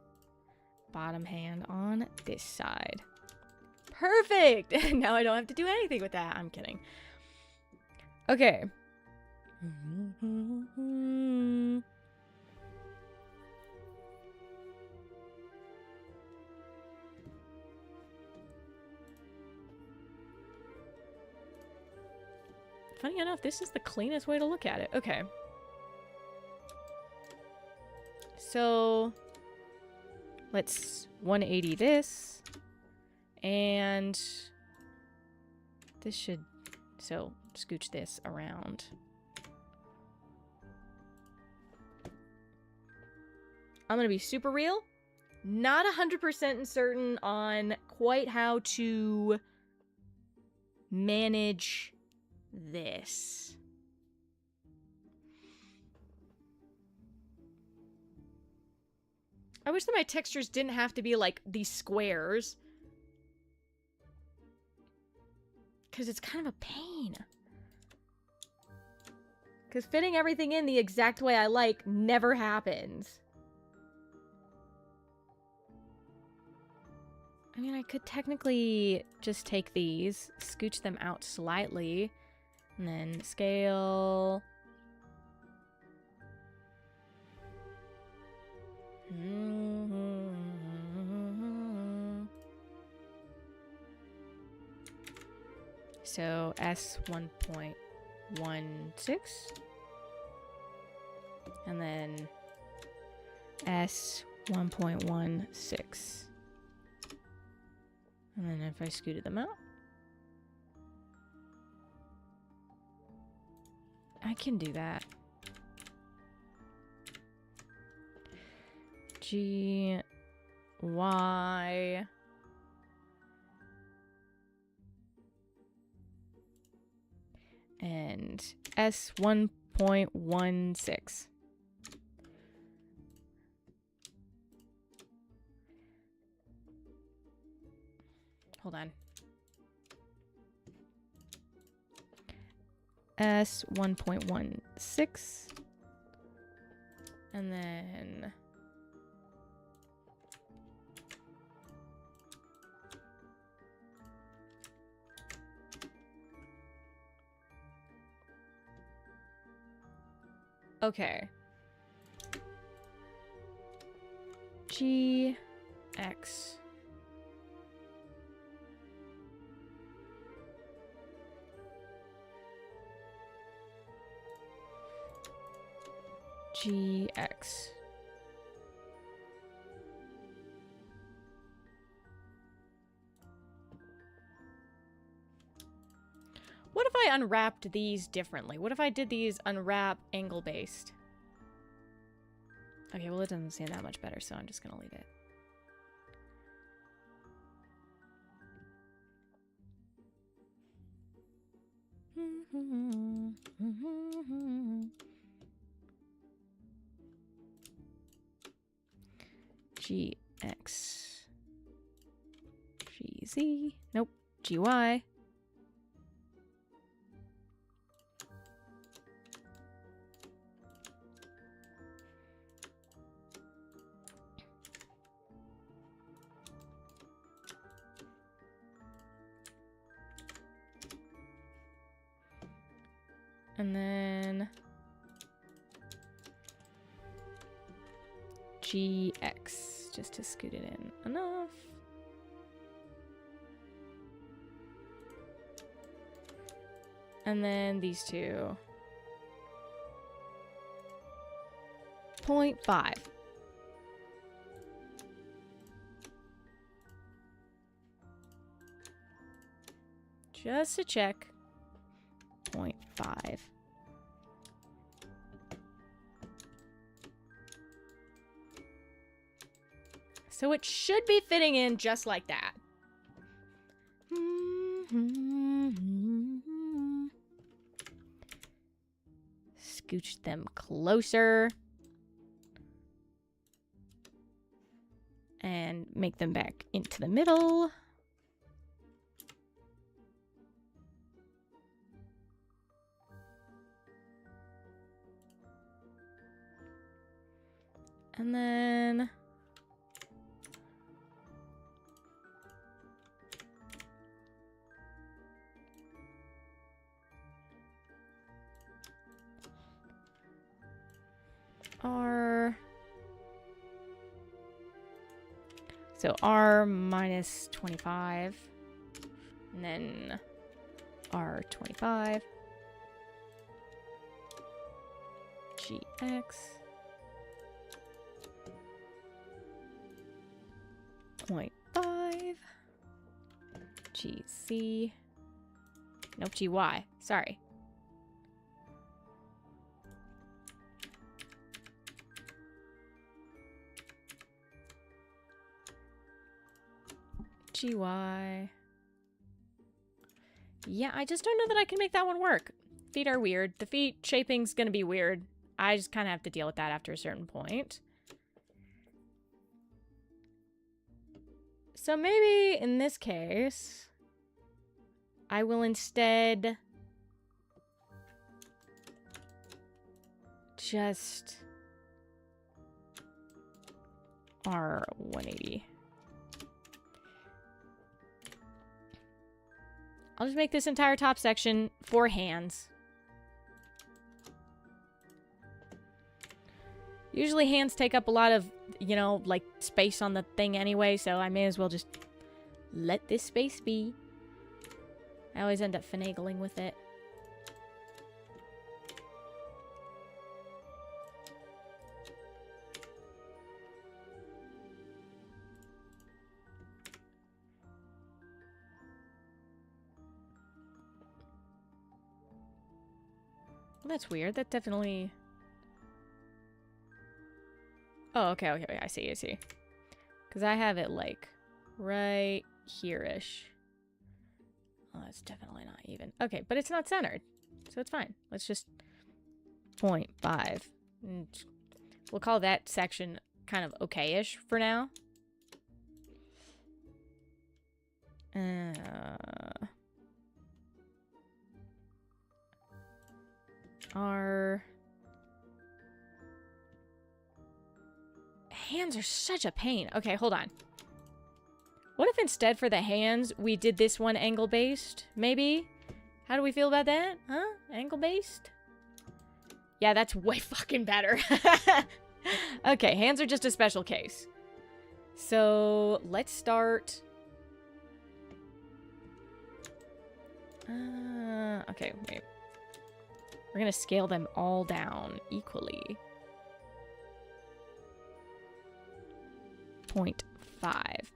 Bottom hand on this side. Perfect! Now I don't have to do anything with that. I'm kidding. Okay. Funny enough, this is the cleanest way to look at it. Okay. So let's 180 this. And this should, so scooch this around. I'm going to be super real. Not 100% certain on quite how to manage this. I wish that my textures didn't have to be like these squares. Because it's kind of a pain. Because fitting everything in the exact way I like never happens. I mean, I could technically just take these, scooch them out slightly, and then scale. So S 1.16, and then S 1.16. And then if I scooted them out, I can do that. G, Y, and S 1.16. Hold on. S 1.16. And then okay. G X GX. What if I unwrapped these differently? What if I did these unwrap angle based? Okay, well it doesn't seem that much better, so I'm just gonna leave it. GX, GZ, nope, GY. And then GX, just to scoot it in enough. And then these two. 0.5. Just to check. 0.5. So it should be fitting in just like that. Scooch them closer. And make them back into the middle. And then R. So R minus 25. And then R 25. GX. 0.5. GC. Nope, GY. Sorry. GY. Yeah, I just don't know that I can make that one work. Feet are weird. The feet shaping's gonna be weird. I just kind of have to deal with that after a certain point. So maybe in this case, I will instead just R180. I'll just make this entire top section 4 hands. Usually hands take up a lot of, you know, like, space on the thing anyway, so I may as well just let this space be. I always end up finagling with it. Well, that's weird. That definitely... Oh, okay, okay, I see. Because I have it, like, right here-ish. Oh, that's definitely not even. Okay, but it's not centered, so it's fine. Let's just 0.5. We'll call that section kind of okay-ish for now. Our hands are such a pain. Okay, hold on. What if instead for the hands, we did this one angle-based? Maybe? How do we feel about that? Huh? Angle-based? Yeah, that's way fucking better. Okay, hands are just a special case. So, let's start... okay, wait. We're gonna scale them all down equally. 0.5.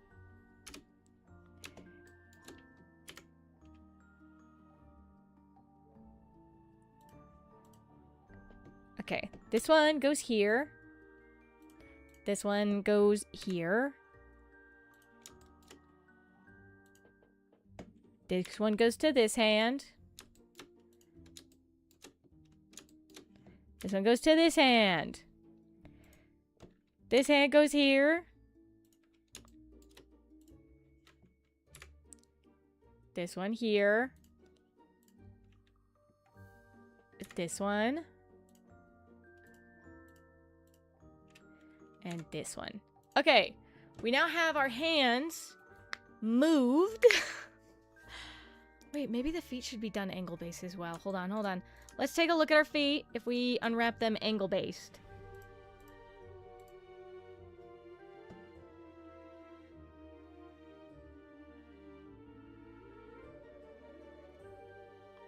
Okay, this one goes here. This one goes here. This one goes to this hand. This one goes to this hand. This hand goes here. This one here. This one. And this one. Okay, we now have our hands moved. Wait, maybe the feet should be done angle-based as well. Hold on, hold on. Let's take a look at our feet if we unwrap them angle-based.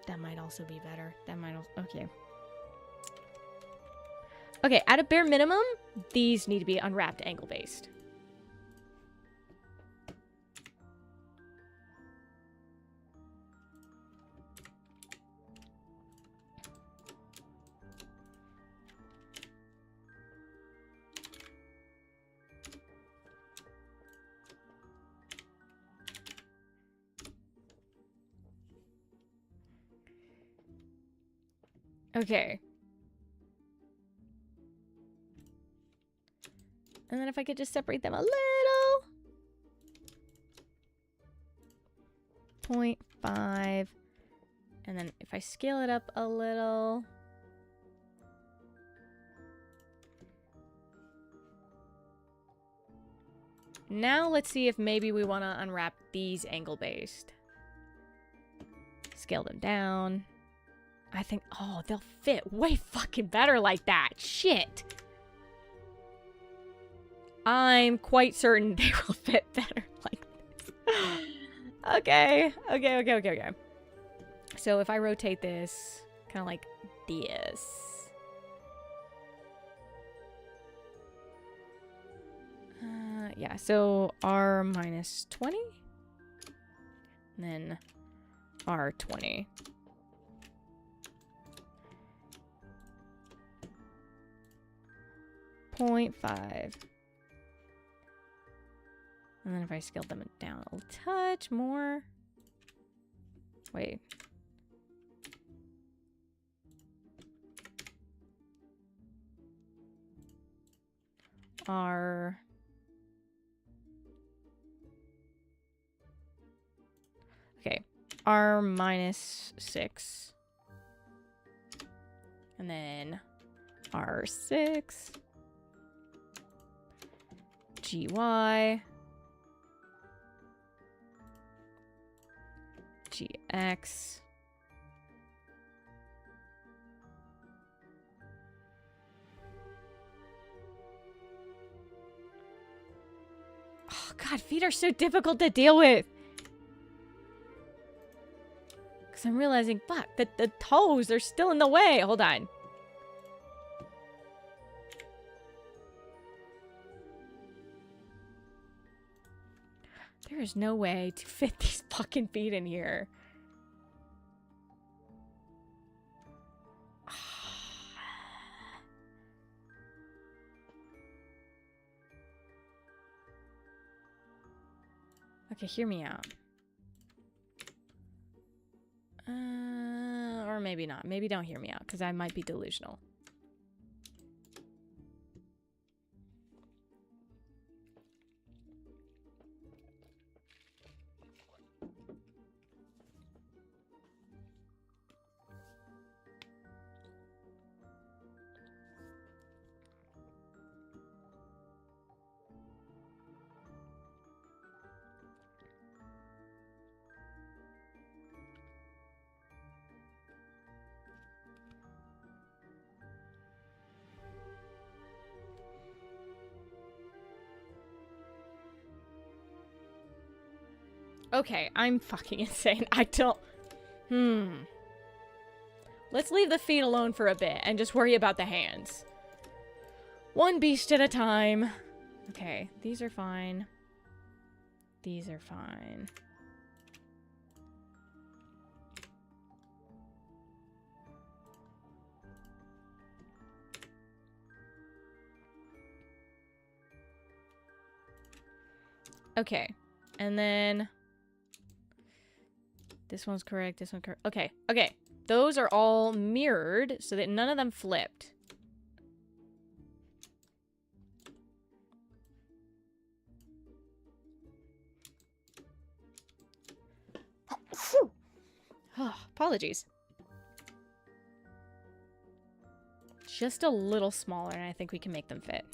That might also be better. That might also... Okay. Okay, at a bare minimum, these need to be unwrapped angle-based. Okay. And then if I could just separate them a little. 0.5. And then if I scale it up a little. Now let's see if maybe we want to unwrap these angle-based. Scale them down. I think, oh, they'll fit way fucking better like that. Shit. I'm quite certain they will fit better like this. Okay. So if I rotate this, kind of like this. Yeah, so R minus 20. And then R 20. .5. And then if I scaled them down a touch more. Wait. R. Okay. R minus 6. And then R6. GY. GX. Oh god, feet are so difficult to deal with. Because I'm realizing, fuck, the toes are still in the way. Hold on. There is no way to fit these fucking feet in here. Okay, hear me out. Or maybe not. Maybe don't hear me out, because I might be delusional. Okay, I'm fucking insane. I don't... Let's leave the feet alone for a bit and just worry about the hands. One beast at a time. Okay, these are fine. These are fine. Okay, and then... This one's correct, this one's correct. Okay, okay. Those are all mirrored so that none of them flipped. Oh, apologies. Just a little smaller, and I think we can make them fit.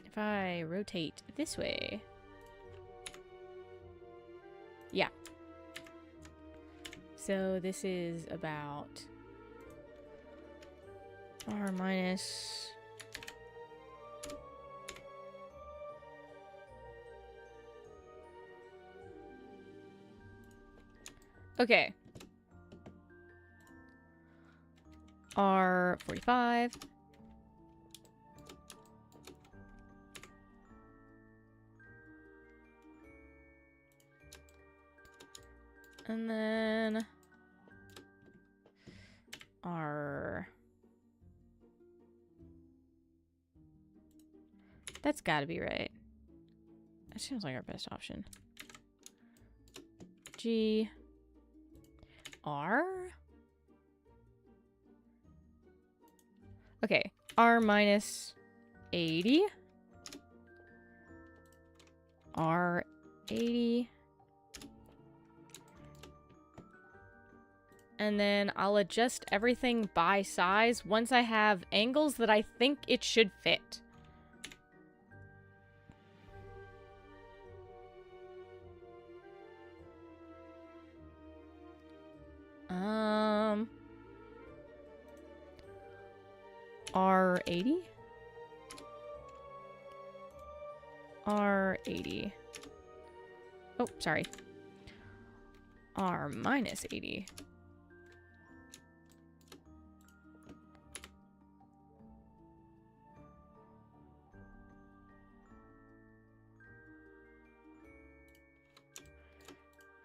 If I rotate this way. Yeah. So this is about R minus... Okay. R 45. And then R. That's gotta be right. That seems like our best option. G. R. Okay. R minus 80. R 80. And then I'll adjust everything by size once I have angles that I think it should fit. R80? R80. Oh, sorry. R minus 80.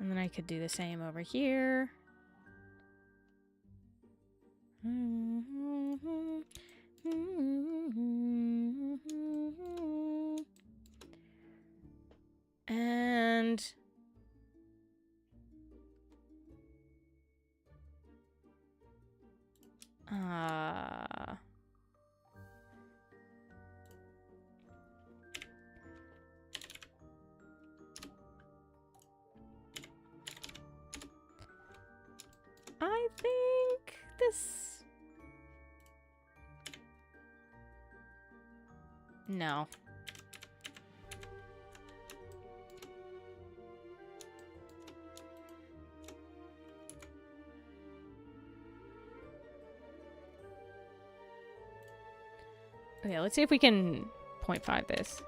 And then I could do the same over here. And I think this... No. Okay, let's see if we can 0.5 this.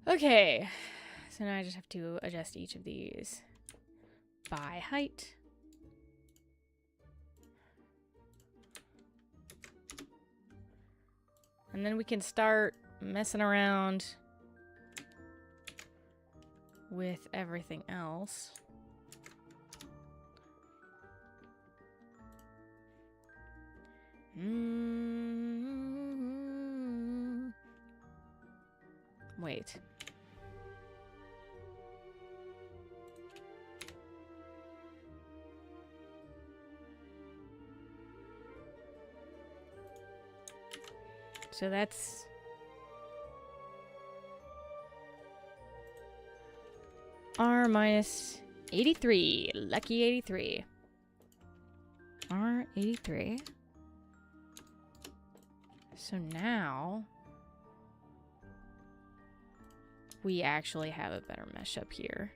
Okay, so now I just have to adjust each of these by height. And then we can start messing around with everything else. Wait. So that's R minus 83. Lucky 83. R 83. So now we actually have a better mesh up here.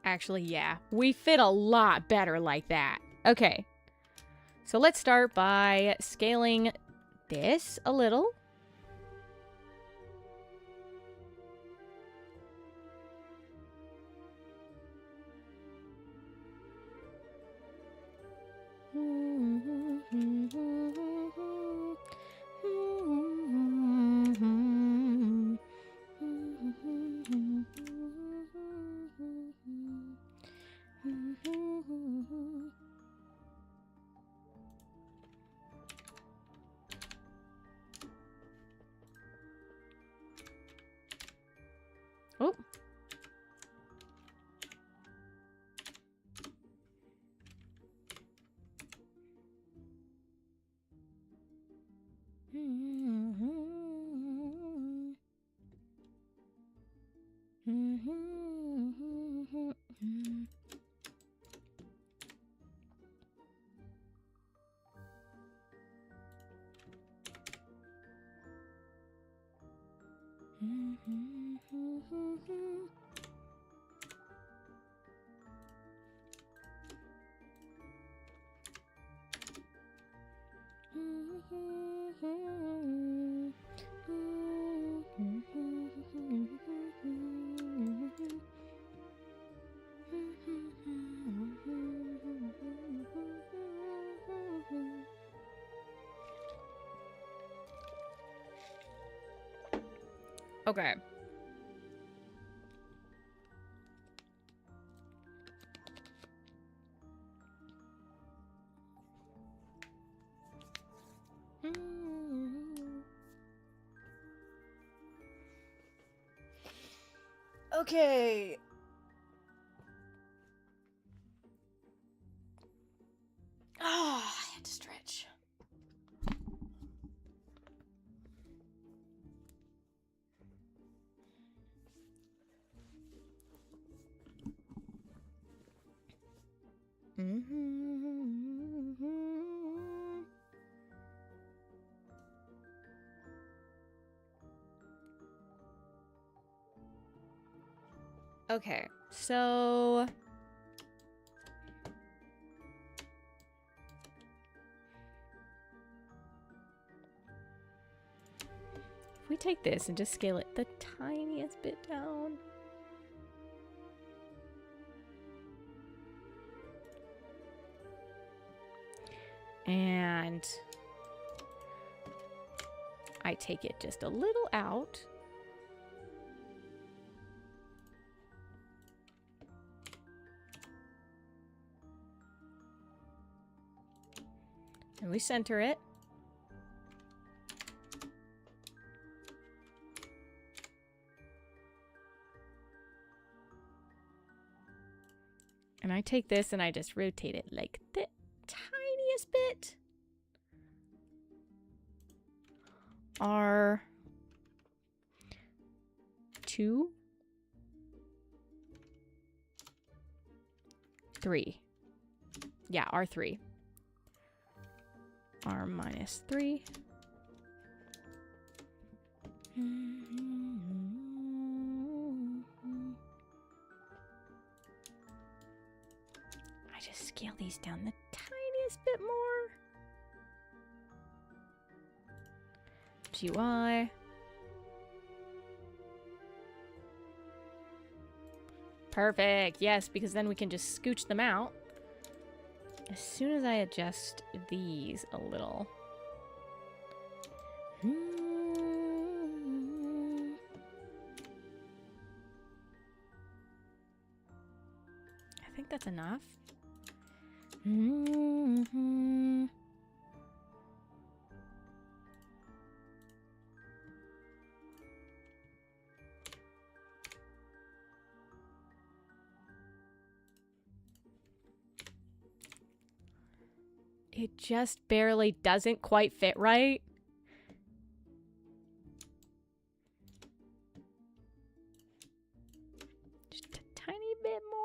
Actually, yeah, we fit a lot better like that. Okay, so let's start by scaling this a little. Oh. Okay. Okay. Oh, I had to stretch. Okay, so if we take this and just scale it the tiniest bit down. And I take it just a little out. And we center it. And I take this and I just rotate it like the tiniest bit. R2. Three. Yeah, R3. R minus 3. I just scale these down the tiniest bit more. GY. Perfect. Yes, because then we can just scooch them out. As soon as I adjust these a little. I think that's enough. It just barely doesn't quite fit right. Just a tiny bit more.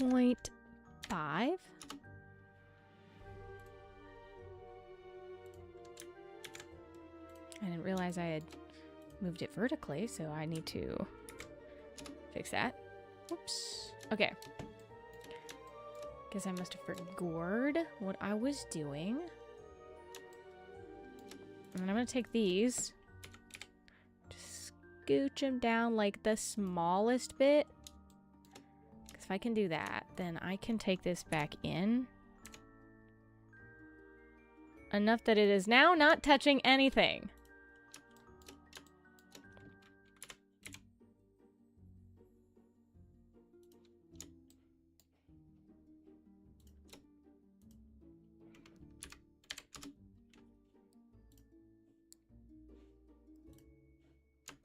.5. I didn't realize I had moved it vertically, so I need to fix that. Oops. Okay. Guess I must have forgored what I was doing. And I'm going to take these. Just scooch them down like the smallest bit. If I can do that, then I can take this back in. Enough that it is now not touching anything.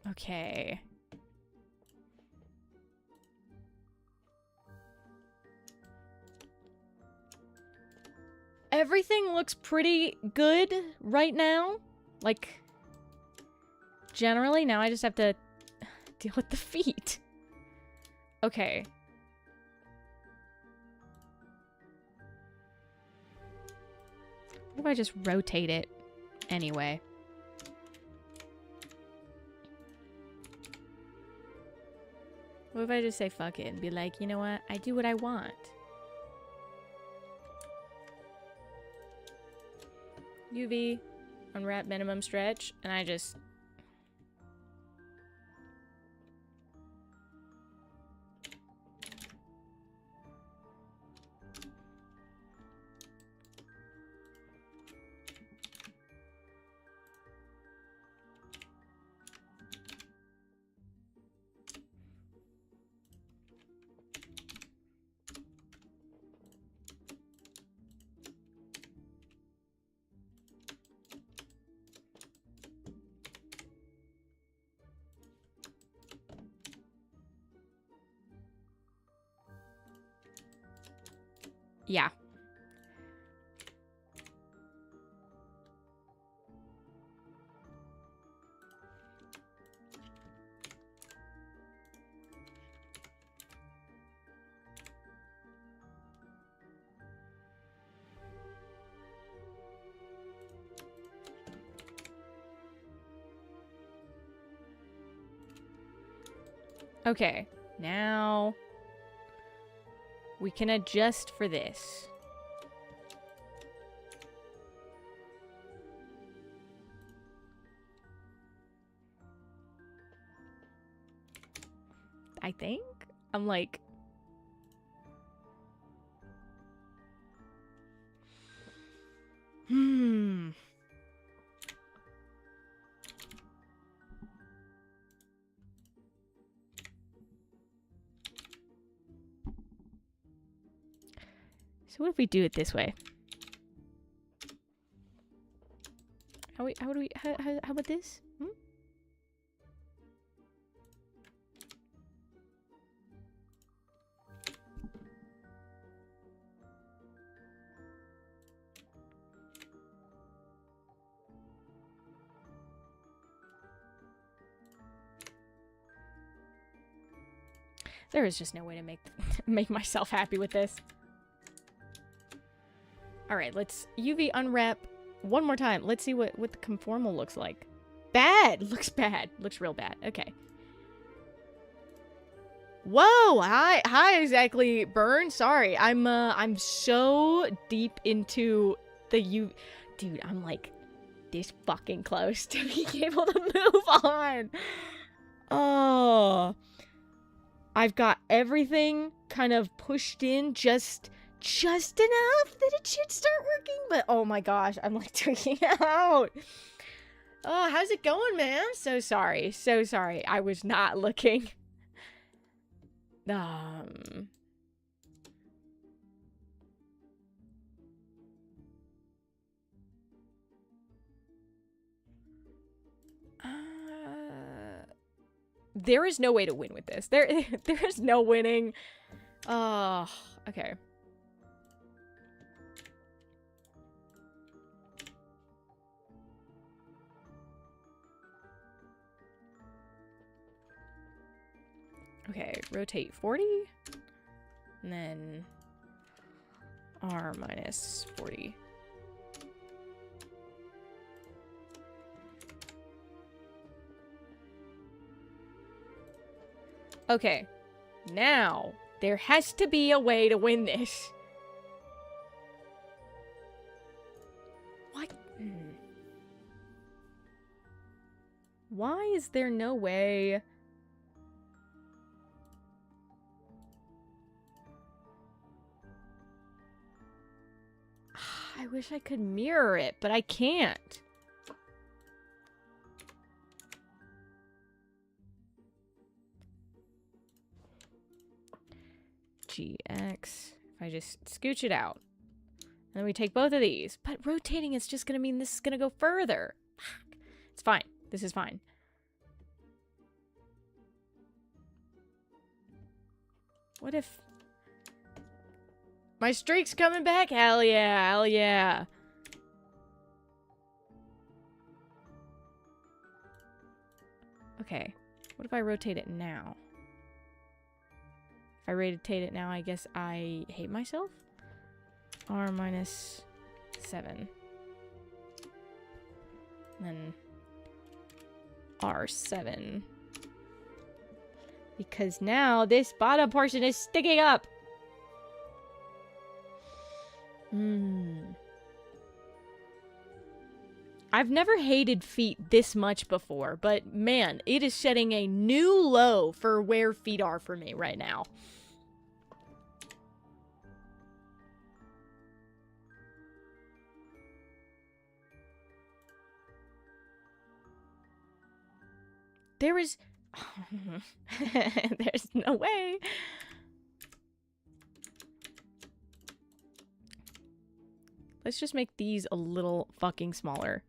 Okay. Everything looks pretty good right now. Like, generally, now I just have to deal with the feet. Okay. What if I just rotate it anyway? What if I just say fuck it and be like, you know what? I do what I want. UV, unwrap minimum stretch, and I just... Yeah. Okay, now we can adjust for this. I think I'm like, So what if we do it this way? How about this? There is just no way to make myself happy with this. All right, let's UV unwrap one more time. Let's see what the conformal looks like. Bad. Looks bad. Looks real bad. Okay. Whoa! Hi, exactly, Burn. Sorry, I'm so deep into the dude. I'm like this fucking close to being able to move on. Oh, I've got everything kind of pushed in just enough that it should start working. But oh my gosh, I'm like tweaking out. Oh, how's it going, man? So sorry. So sorry. I was not looking. There is no way to win with this. There is no winning. Oh, okay. Okay, rotate 40. And then R minus 40. Okay, now there has to be a way to win this. What? Why is there no way? I wish I could mirror it, but I can't. GX. If I just scooch it out. And then we take both of these. But rotating is just going to mean this is going to go further. It's fine. This is fine. What if... my streak's coming back? Hell yeah, hell yeah. Okay, what if I rotate it now? If I rotate it now, I guess I hate myself? R minus 7. Then R7. Because now this bottom portion is sticking up. I've never hated feet this much before, but man, it is setting a new low for where feet are for me right now. There is... there's no way. Let's just make these a little fucking smaller.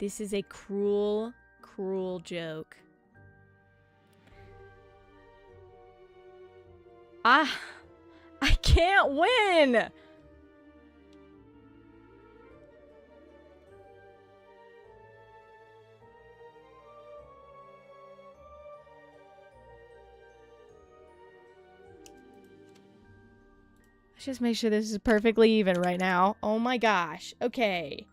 This is a cruel, cruel joke. I can't win! Let's just make sure this is perfectly even right now. Oh my gosh. Okay.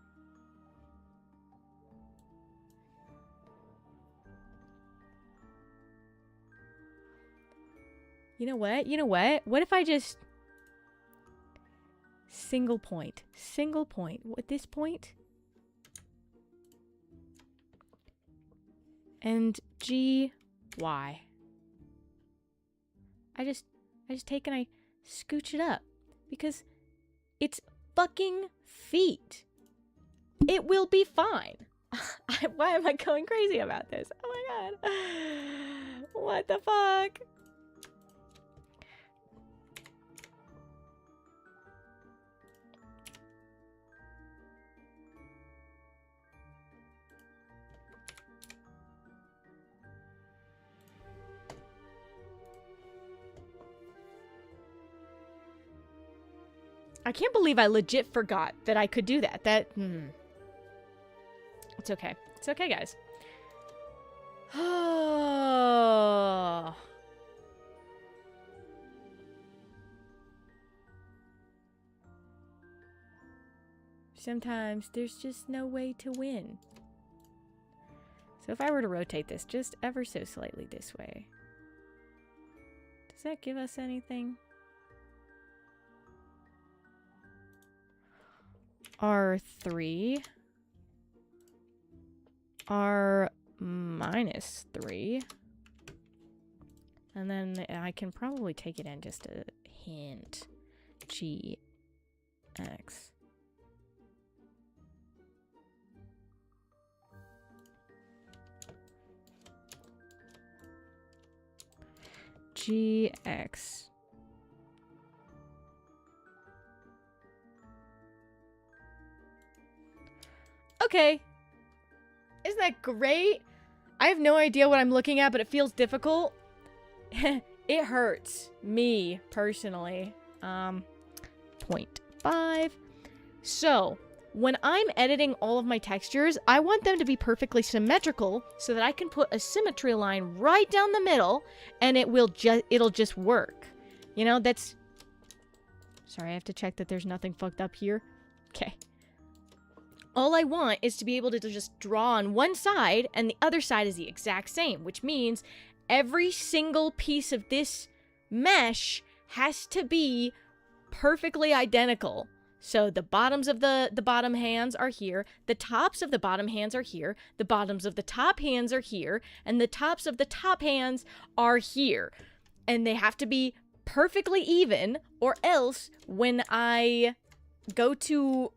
You know what? You know what? What if I just... Single point. Single point. At this point? And G, Y. I just take and I scooch it up. Because it's fucking feet. It will be fine. Why am I going crazy about this? Oh my god. What the fuck? I can't believe I legit forgot that I could do that. It's okay. It's okay, guys. Sometimes there's just no way to win. So if I were to rotate this just ever so slightly this way, does that give us anything? R3, R minus 3, and then I can probably take it in just a hint, GX. GX. Okay. Isn't that great? I have no idea what I'm looking at, but it feels difficult. It hurts me personally. 0.5. So, when I'm editing all of my textures, I want them to be perfectly symmetrical so that I can put a symmetry line right down the middle and it'll just work. You know, that's... Sorry, I have to check that there's nothing fucked up here. Okay. All I want is to be able to just draw on one side and the other side is the exact same, which means every single piece of this mesh has to be perfectly identical. So the bottoms of the bottom hands are here, the tops of the bottom hands are here, the bottoms of the top hands are here, and the tops of the top hands are here. And they have to be perfectly even, or else when I go to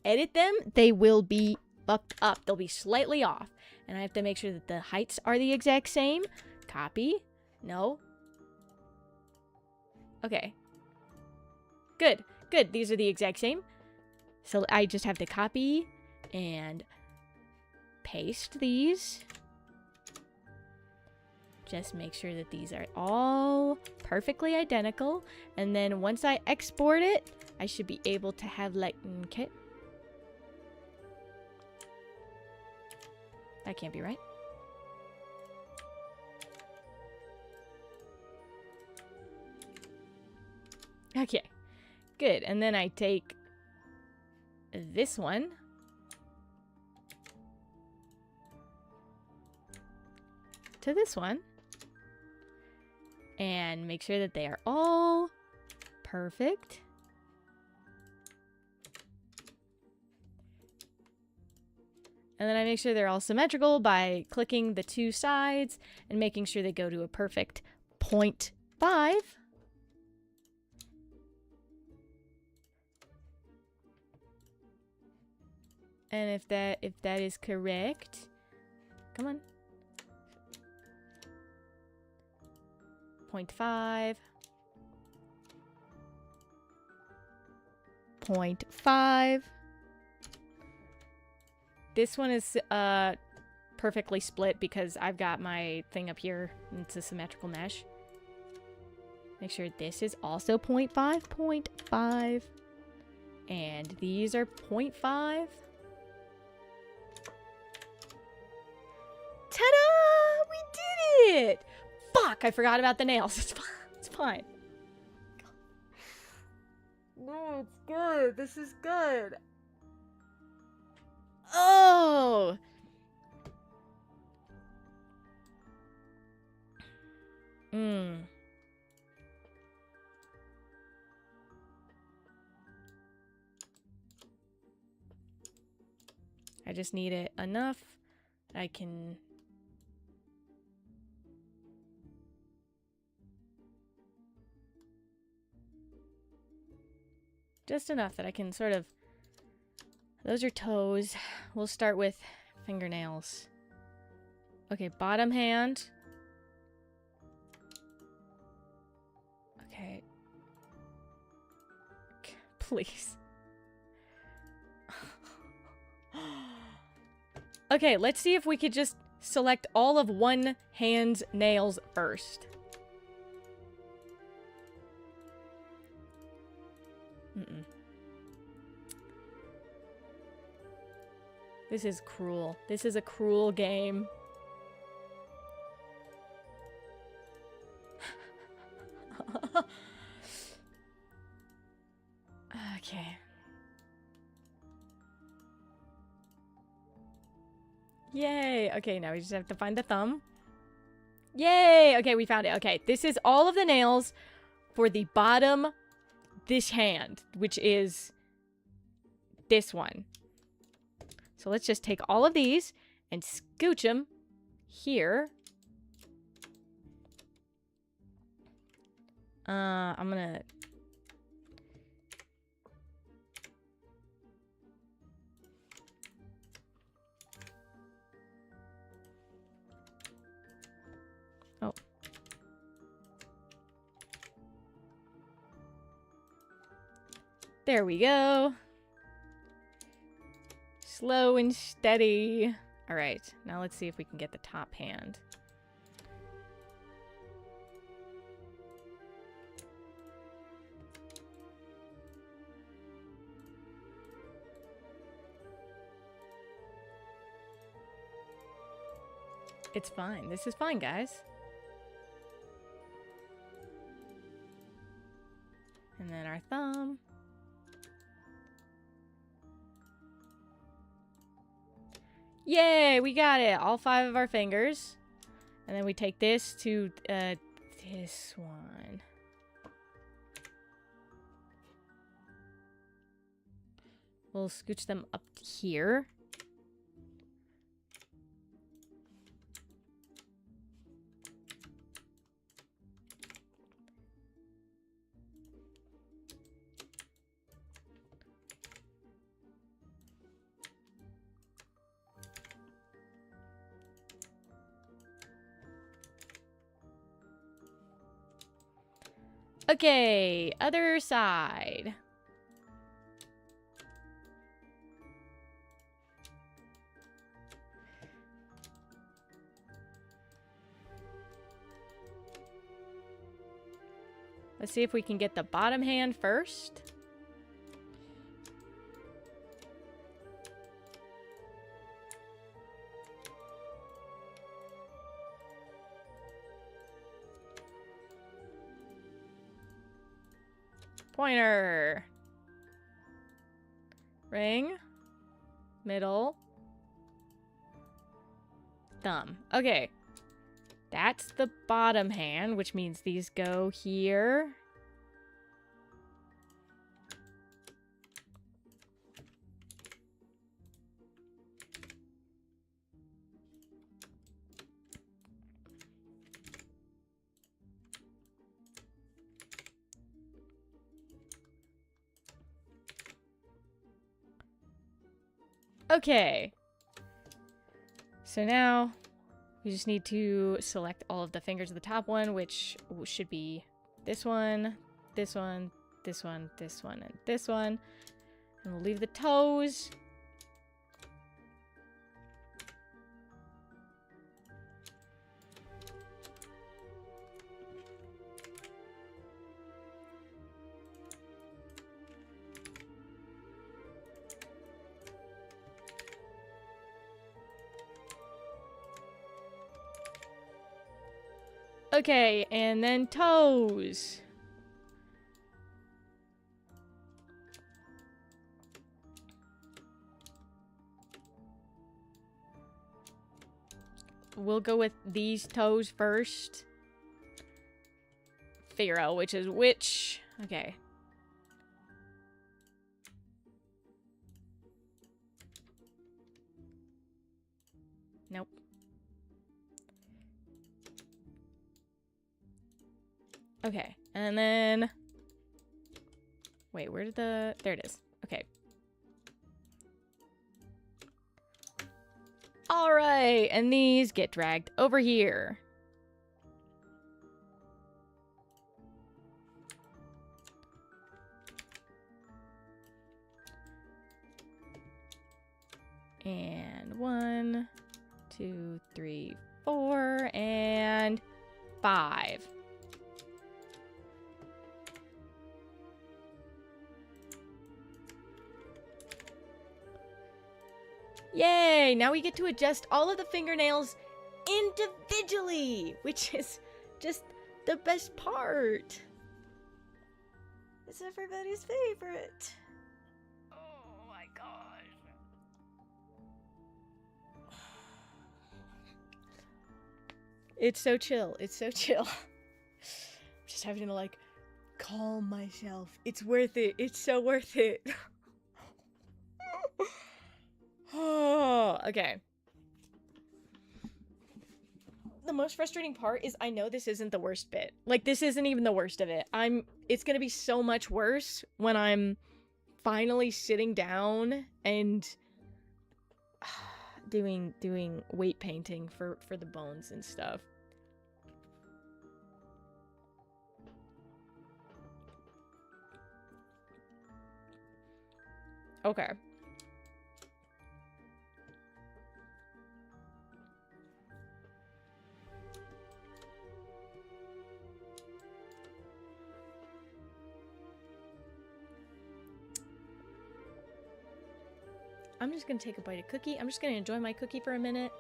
edit them, they will be fucked up. They'll be slightly off. And I have to make sure that the heights are the exact same. Copy. No. Okay. Good. Good. These are the exact same. So I just have to copy and paste these. Just make sure that these are all perfectly identical. And then once I export it, I should be able to have like... Okay. That can't be right. Okay. Good. And then I take this one. To this one. And make sure that they are all perfect. And then I make sure they're all symmetrical by clicking the two sides and making sure they go to a perfect 0.5. And if that is correct, come on. 0.5. 0.5. This one is perfectly split because I've got my thing up here. And it's a symmetrical mesh. Make sure this is also 0.5, 0.5. And these are 0.5. Ta-da! We did it! Fuck, I forgot about the nails. It's fine. It's fine. No, it's good. This is good. Oh! I just need it enough that I can... Just enough that I can sort of... Those are toes. We'll start with fingernails. Okay, bottom hand. Okay. Please. Okay, let's see if we could just select all of one hand's nails first. This is cruel. This is a cruel game. Okay. Yay! Okay, now we just have to find the thumb. Yay! Okay, we found it. Okay, this is all of the nails for the bottom this hand, which is this one. So let's just take all of these and scooch them here. I'm gonna... Oh. There we go. Slow and steady. All right, now let's see if we can get the top hand. It's fine. This is fine, guys. And then our thumb. Yay, we got it. All 5 of our fingers. And then we take this to this one. We'll scooch them up here. Okay, other side. Let's see if we can get the bottom hand first. Pointer. Ring. Middle. Thumb. Okay. That's the bottom hand, which means these go here. Okay. So now we just need to select all of the fingers of the top one, which should be this one, this one, this one, this one, and this one. And we'll leave the toes. Okay, and then toes. We'll go with these toes first. Figure out which is which. Okay. Nope. Okay, and then... Wait, where did the... There it is. Okay. Alright, and these get dragged over here. And 1, 2, 3, 4, and 5. Yay! Now we get to adjust all of the fingernails individually, which is just the best part. It's everybody's favorite. Oh my gosh. It's so chill. It's so chill. I'm just having to, like, calm myself. It's worth it. It's so worth it. Oh, okay. The most frustrating part is I know this isn't the worst bit. Like, this isn't even the worst of it. It's gonna be so much worse when I'm finally sitting down and doing weight painting for the bones and stuff. Okay. I'm just gonna take a bite of cookie. I'm just gonna enjoy my cookie for a minute.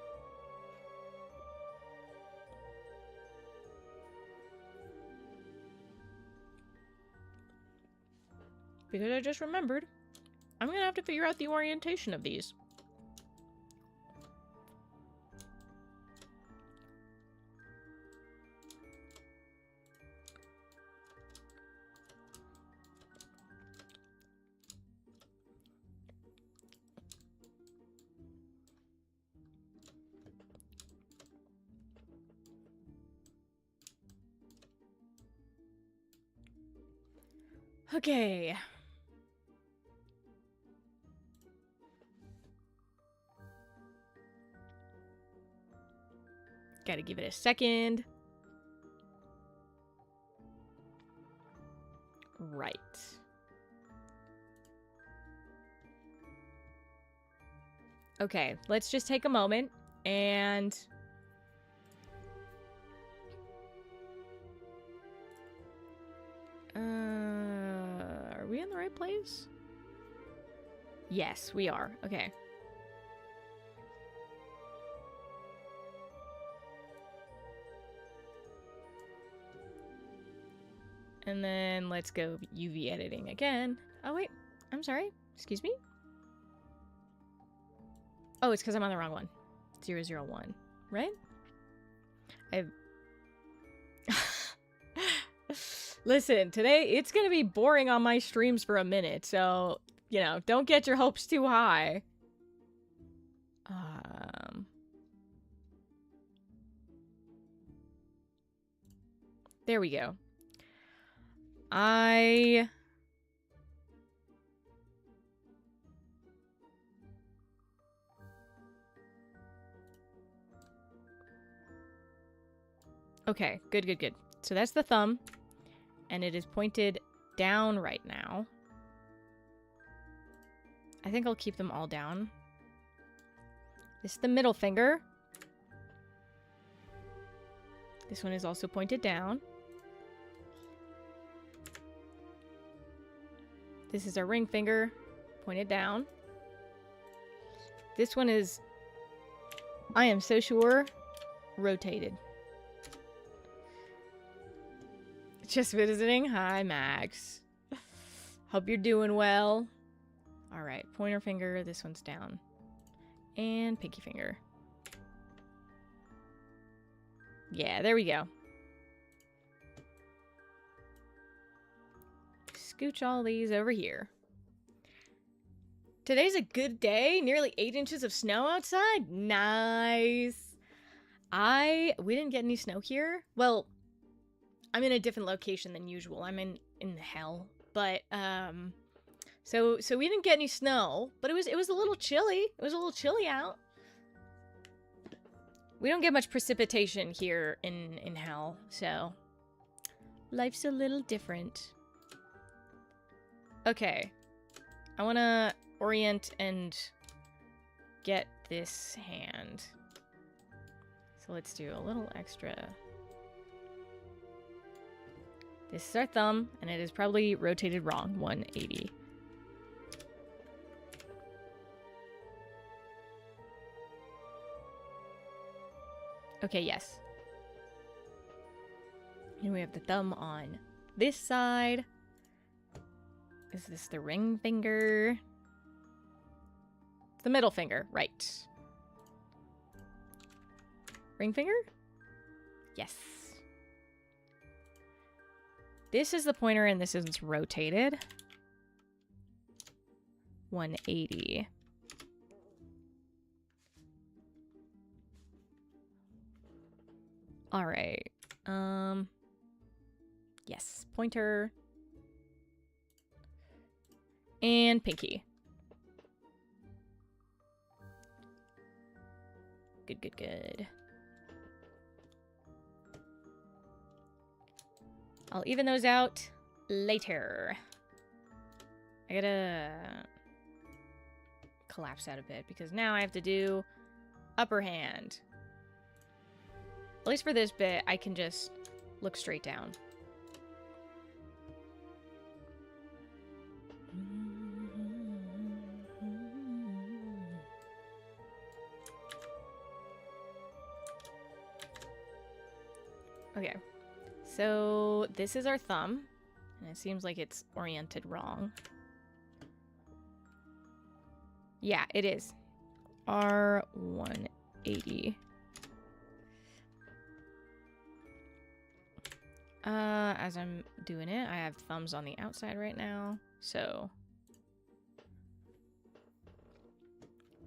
Because I just remembered, I'm gonna have to figure out the orientation of these. Okay. Gotta give it a second. Right. Okay, let's just take a moment and... Are we in the right place? Yes, we are. Okay. And then let's go UV editing again. Oh, wait. I'm sorry. Excuse me? Oh, it's because I'm on the wrong one. 001, right? Listen, today it's gonna be boring on my streams for a minute, so, you know, don't get your hopes too high. There we go. Okay, good, good, good. So that's the thumb, and it is pointed down right now. I think I'll keep them all down. This is the middle finger. This one is also pointed down. This is our ring finger, pointed down. This one is, I am so sure, rotated. Just visiting. Hi, Max. Hope you're doing well. All right, pointer finger. This one's down. And pinky finger. Yeah, there we go. Scooch all these over here. Today's a good day. Nearly 8 inches of snow outside. Nice. We didn't get any snow here. Well, I'm in a different location than usual. I'm in hell. But so we didn't get any snow, but it was a little chilly. It was a little chilly out. We don't get much precipitation here in hell, so life's a little different. Okay. I want to orient and get this hand. So let's do a little extra. This is our thumb, and it is probably rotated wrong, 180. Okay, yes. And we have the thumb on this side. Is this the ring finger? The middle finger, right. Ring finger? Yes. This is the pointer and this is rotated. 180. All right. Yes, pointer. And pinky. Good, good, good. I'll even those out later. I gotta collapse out a bit because now I have to do upper hand. At least for this bit, I can just look straight down. Okay, so this is our thumb, and it seems like it's oriented wrong. Yeah, it is. R180. As I'm doing it, I have thumbs on the outside right now, so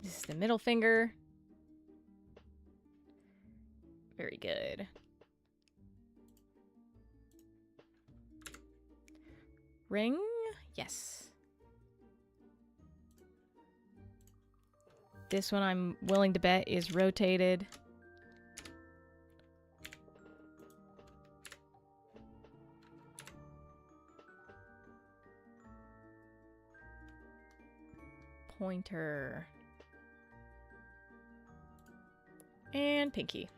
this is the middle finger. Very good. Ring? Yes. This one I'm willing to bet is rotated. Pointer. And pinky.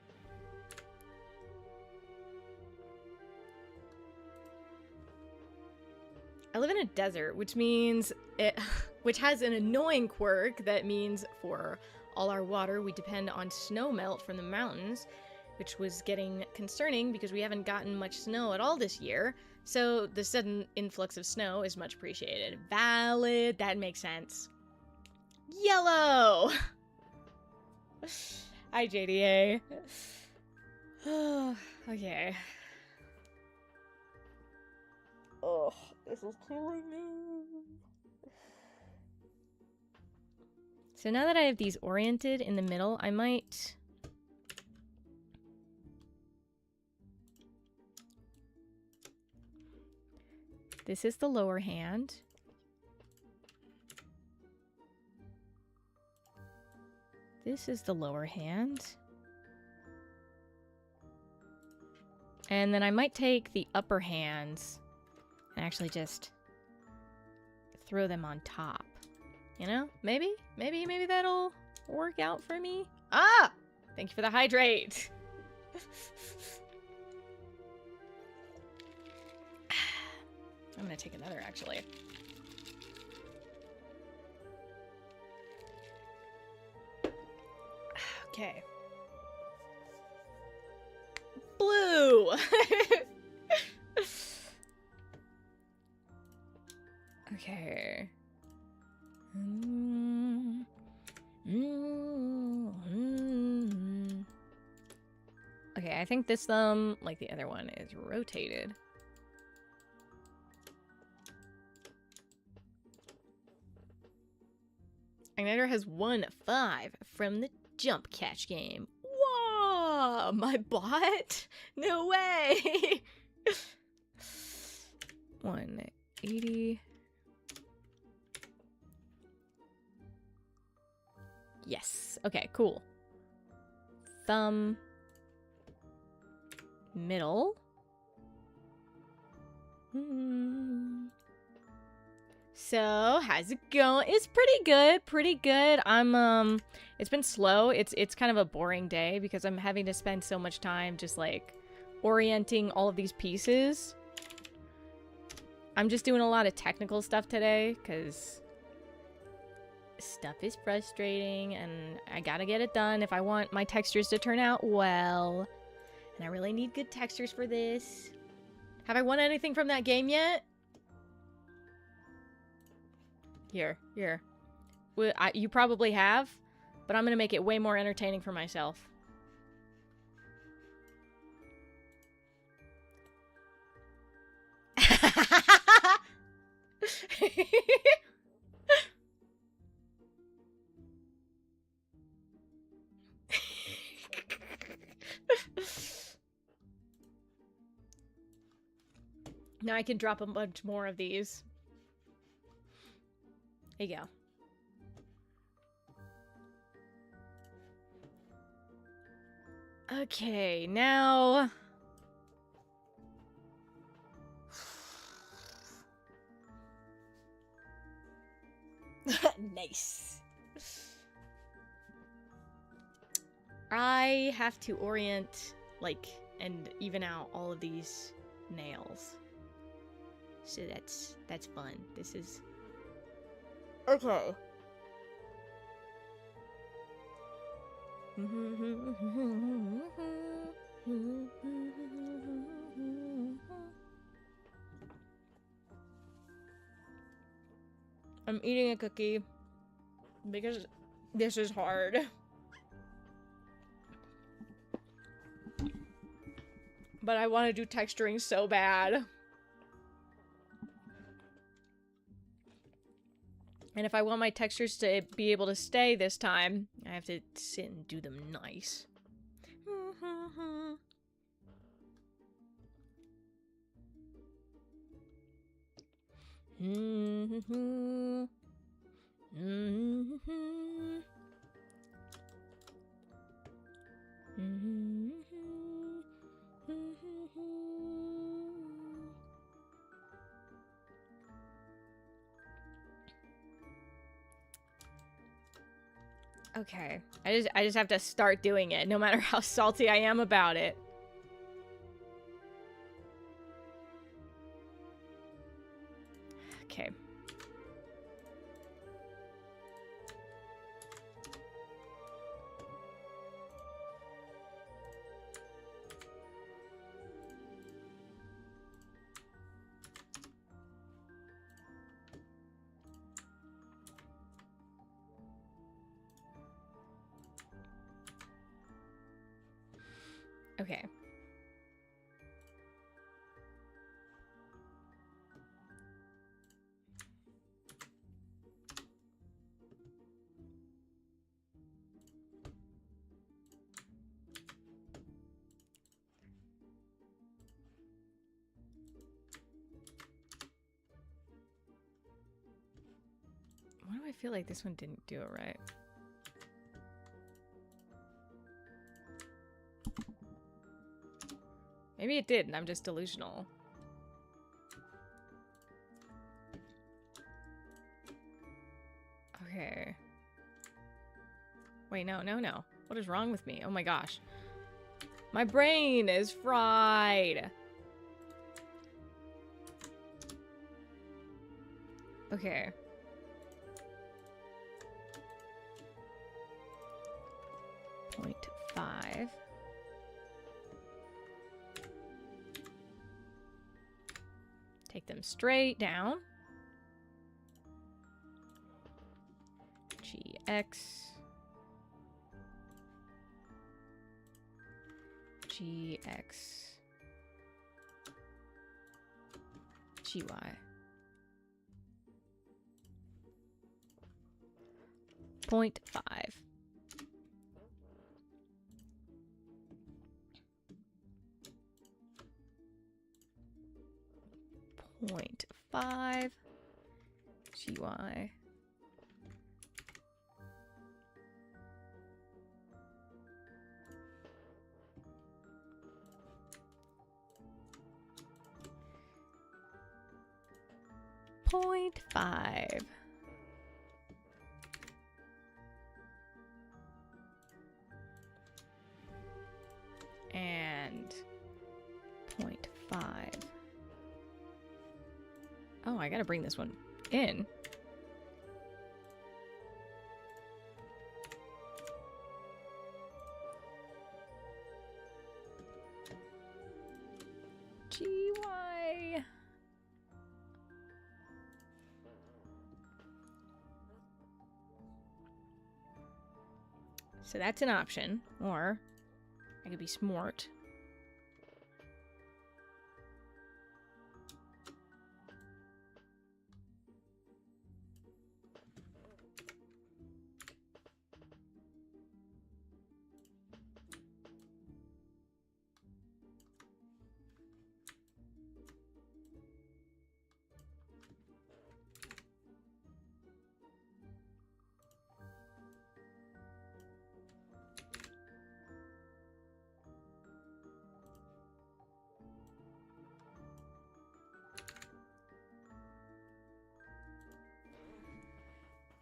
I live in a desert, which means which has an annoying quirk that means for all our water we depend on snow melt from the mountains, which was getting concerning because we haven't gotten much snow at all this year. So the sudden influx of snow is much appreciated. Valid, that makes sense. Yellow. Hi, JDA. Okay. Oh, this is killing me. So now that I have these oriented in the middle, I might... This is the lower hand. This is the lower hand. And then I might take the upper hands and actually just throw them on top. You know? Maybe that'll work out for me. Ah! Thank you for the hydrate. I'm gonna take another, actually. Okay. Blue! Okay. Okay, I think this thumb, like the other one, is rotated. Agniter has won 5 from the jump catch game. Whoa! My bot? No way! 180. Yes. Okay, cool. Thumb. Middle. So, how's it going? It's pretty good, pretty good. I'm, it's been slow. It's kind of a boring day because I'm having to spend so much time just, like, orienting all of these pieces. I'm just doing a lot of technical stuff today because stuff is frustrating and I gotta get it done if I want my textures to turn out well. And I really need good textures for this. Have I won anything from that game yet? Here. Well, you probably have, but I'm gonna make it way more entertaining for myself. Now I can drop a bunch more of these. There you go. Okay, now... Nice. I have to orient, like, and even out all of these nails. So that's fun. This is... Okay. I'm eating a cookie because this is hard. But I want to do texturing so bad. And if I want my textures to be able to stay this time, I have to sit and do them nice. Okay, I just have to start doing it, no matter how salty I am about it. Okay. Okay. Why do I feel like this one didn't do it right? Maybe it did, and I'm just delusional. Okay. Wait, no. What is wrong with me? Oh my gosh. My brain is fried. Okay. .5. Take them straight down. X GX GY. 0.5. Point 5 GY. Point 5. And 0.5. Oh, I gotta bring this one in. GY. So that's an option, or I could be smart.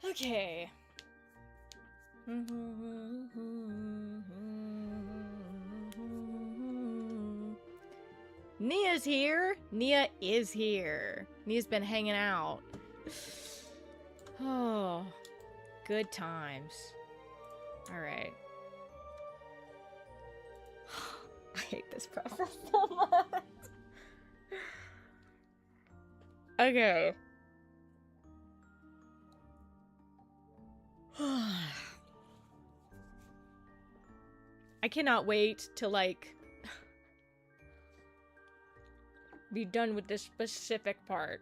Okay. Nia's here. Nia is here. Nia's been hanging out. Oh, good times. All right. I hate this process so much. Okay. I cannot wait to, like, be done with this specific part.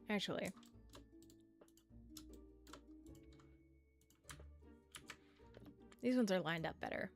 Actually. These ones are lined up better.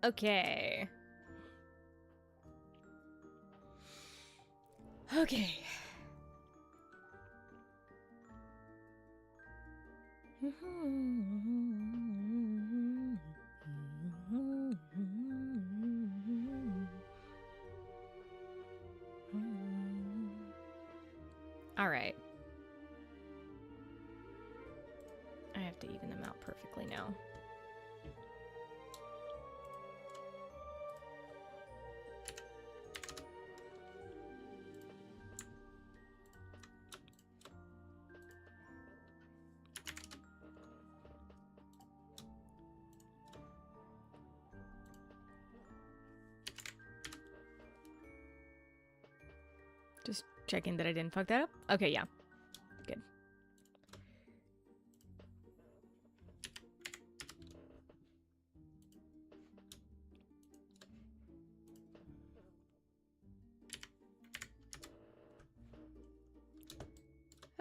Okay. Okay. All right. I have to even them out perfectly now. Just checking that I didn't fuck that up. Okay, yeah. Good.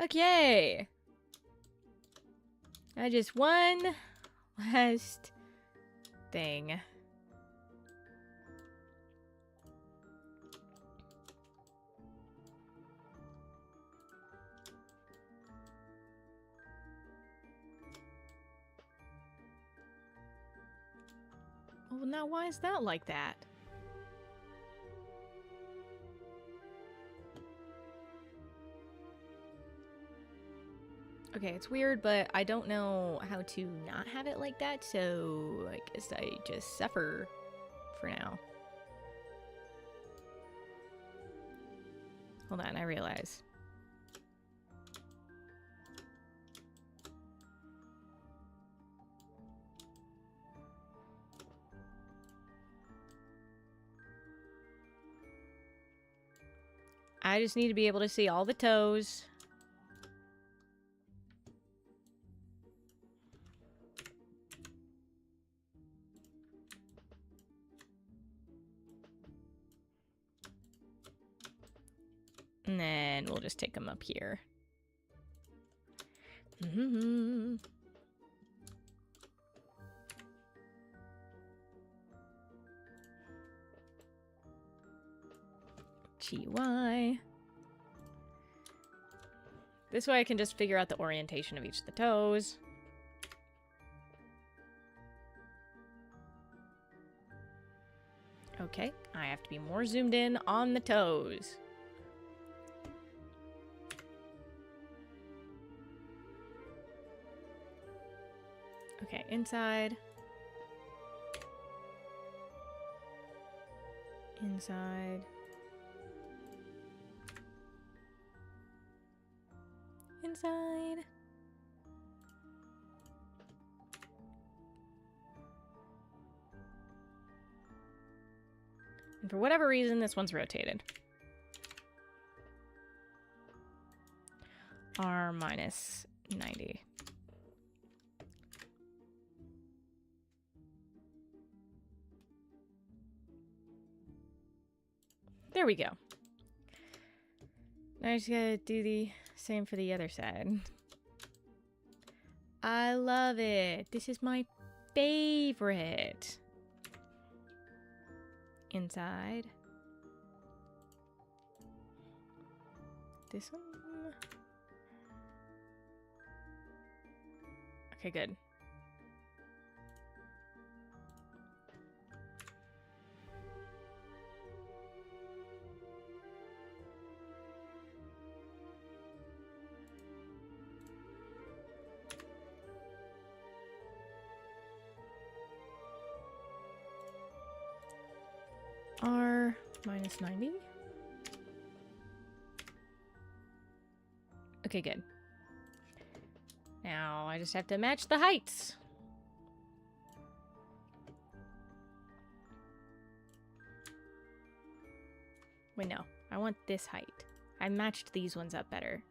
Okay. Just one last thing. Well, now why is that like that? Okay, it's weird, but I don't know how to not have it like that, so I guess I just suffer for now. Hold on, I realize. I just need to be able to see all the toes. And then we'll just take them up here. GY. This way I can just figure out the orientation of each of the toes. Okay, I have to be more zoomed in on the toes. Okay, inside. Inside. Inside. And for whatever reason, this one's rotated. R minus 90. There we go. Now I just gotta do the same for the other side. I love it. This is my favorite. Inside. This one? Okay, good. R minus 90. Okay, good. Now I just have to match the heights. Wait, no. I want this height. I matched these ones up better.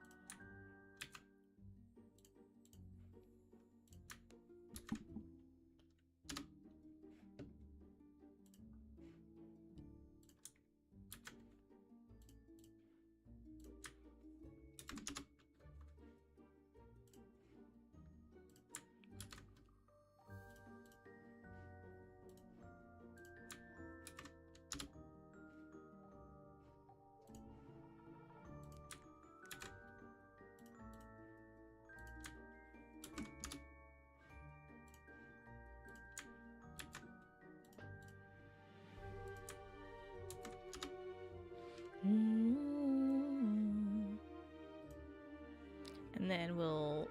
And then we'll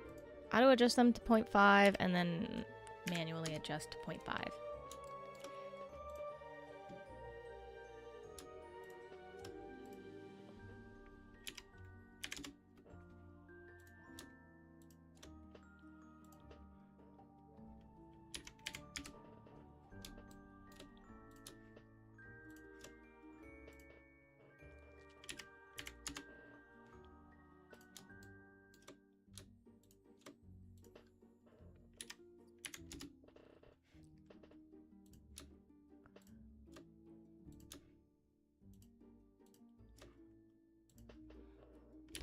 auto adjust them to 0.5 and then manually adjust to 0.5.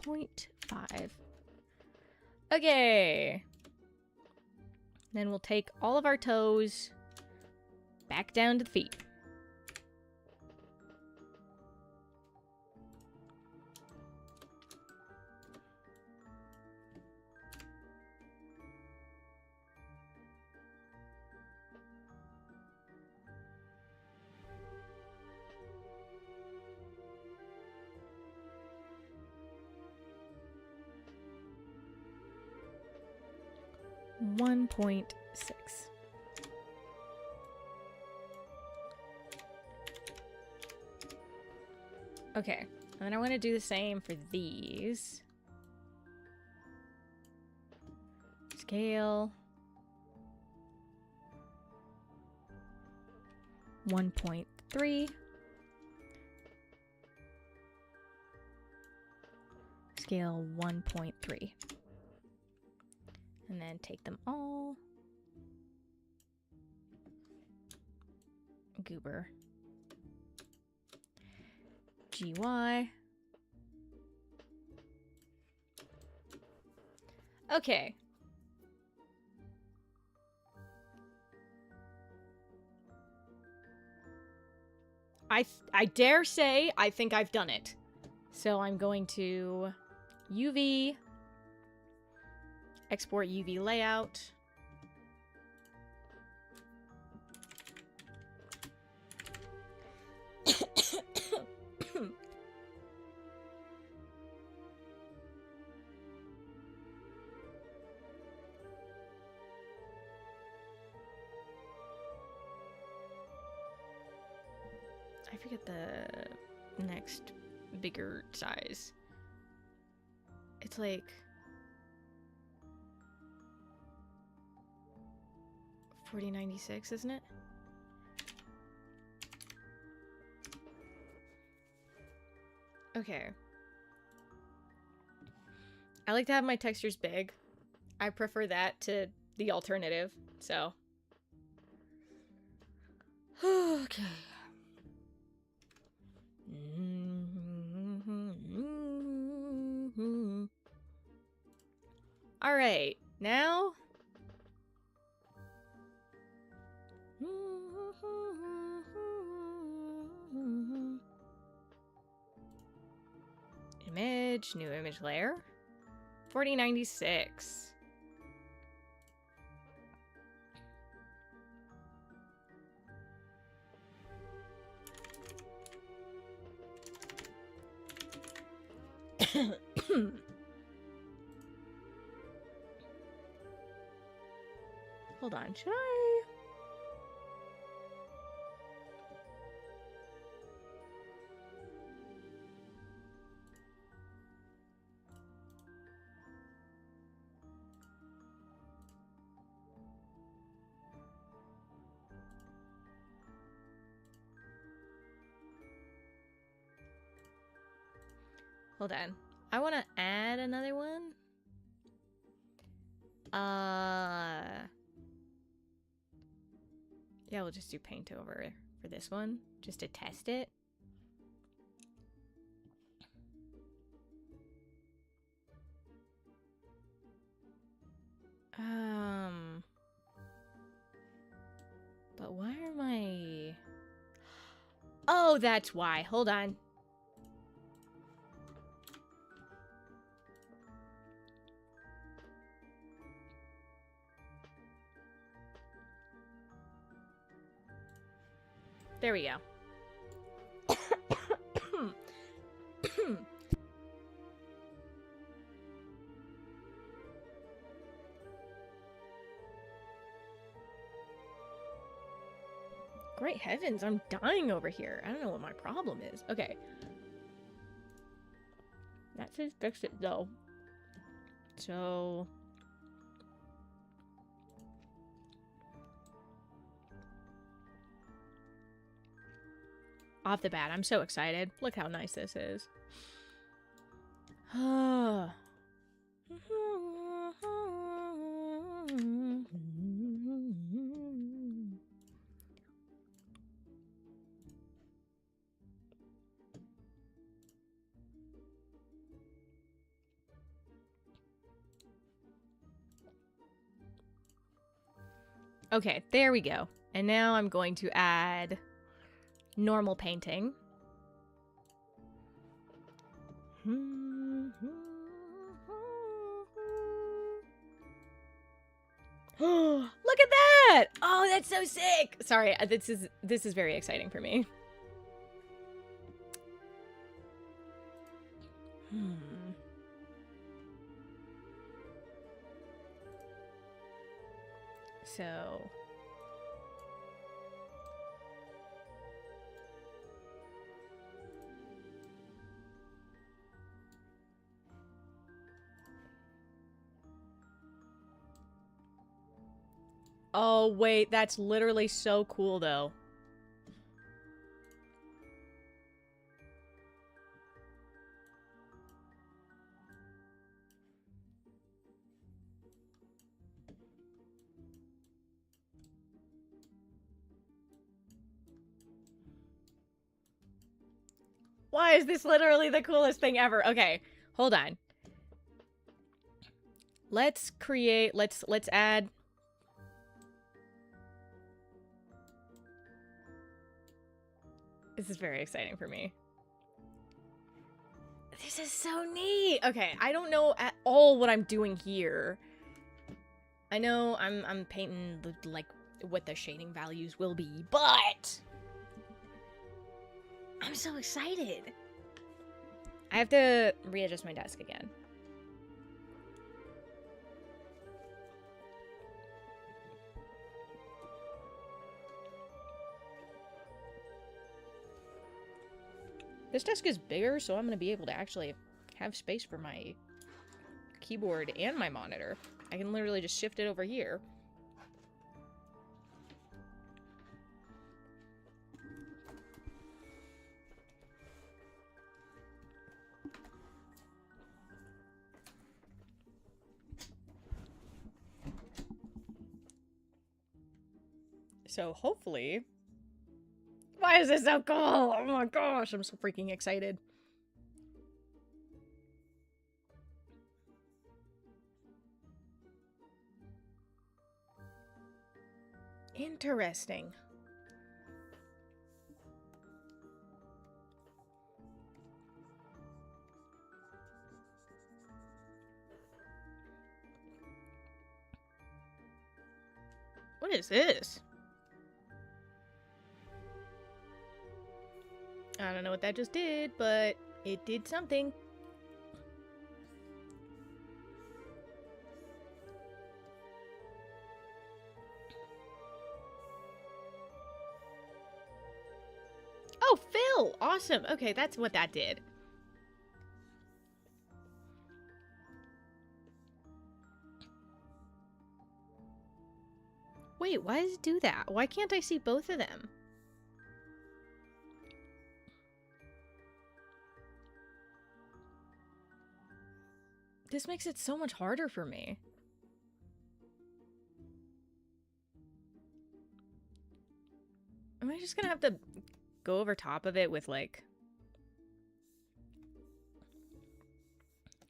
1.5. Okay. Then we'll take all of our toes back down to the feet. .6. Okay, and I want to do the same for these. Scale. 1.3. Scale 1.3. And then take them all. Goober. GY. Okay. I dare say I think I've done it. So I'm going to UV, export UV layout. I forget the next bigger size. It's like 4096, isn't it? Okay. I like to have my textures big. I prefer that to the alternative, so. Okay. All right, now. Image, new image layer. 4096. Hold on, should I? Hold on. I want to add another one. Yeah, we'll just do paint over for this one, just to test it. But why are my... Oh, that's why. Hold on. There we go. Great heavens, I'm dying over here. I don't know what my problem is. Okay. That says fix it though. So... Off the bat, I'm so excited. Look how nice this is. Okay, there we go. And now I'm going to add normal painting. Look at that! Oh, that's so sick! Sorry, this is very exciting for me. So... Oh, wait, that's literally so cool, though. Why is this literally the coolest thing ever? Okay, hold on. Let's create, let's add... This is very exciting for me. This is so neat. Okay, I don't know at all what I'm doing here. I know I'm painting the, like what the shading values will be, but I'm so excited. I have to readjust my desk again. This desk is bigger, so I'm going to be able to actually have space for my keyboard and my monitor. I can literally just shift it over here. So hopefully... Why is this so cool? Oh my gosh, I'm so freaking excited. Interesting. What is this? I don't know what that just did, but it did something. Oh, Phil! Awesome. Okay, that's what that did. Wait, why does it do that? Why can't I see both of them? This makes it so much harder for me. Am I just gonna have to go over top of it with, like,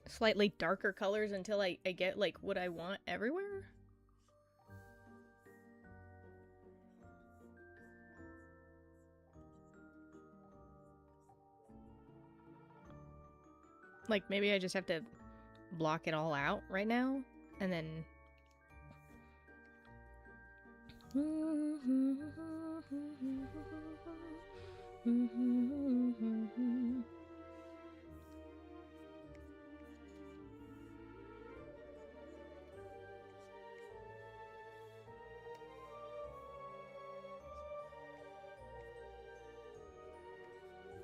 slightly darker colors until I get, like, what I want everywhere? Like, maybe I just have to block it all out right now, and then...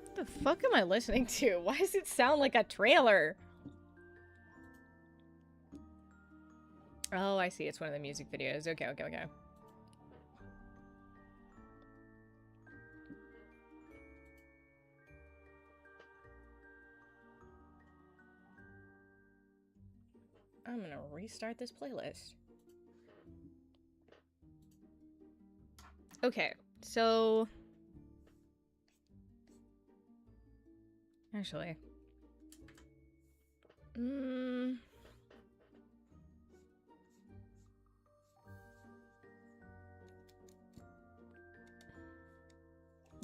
What the fuck am I listening to? Why does it sound like a trailer? Oh, I see. It's one of the music videos. Okay, okay, okay. I'm gonna restart this playlist. Okay, so... Actually...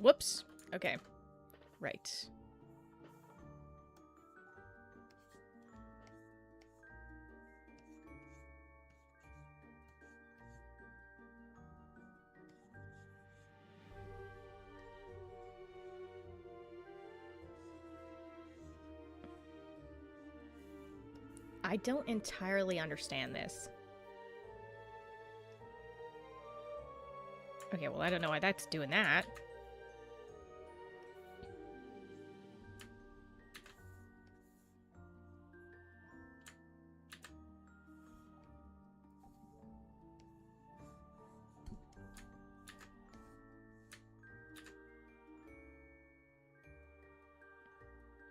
Whoops. Okay. Right. I don't entirely understand this. Okay, well, I don't know why that's doing that.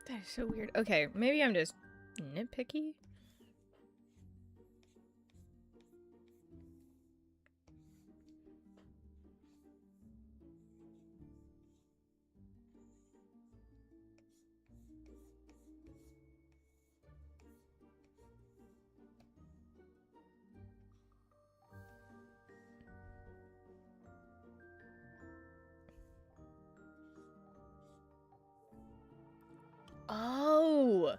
That is so weird. Okay, maybe I'm just nitpicky. Oh!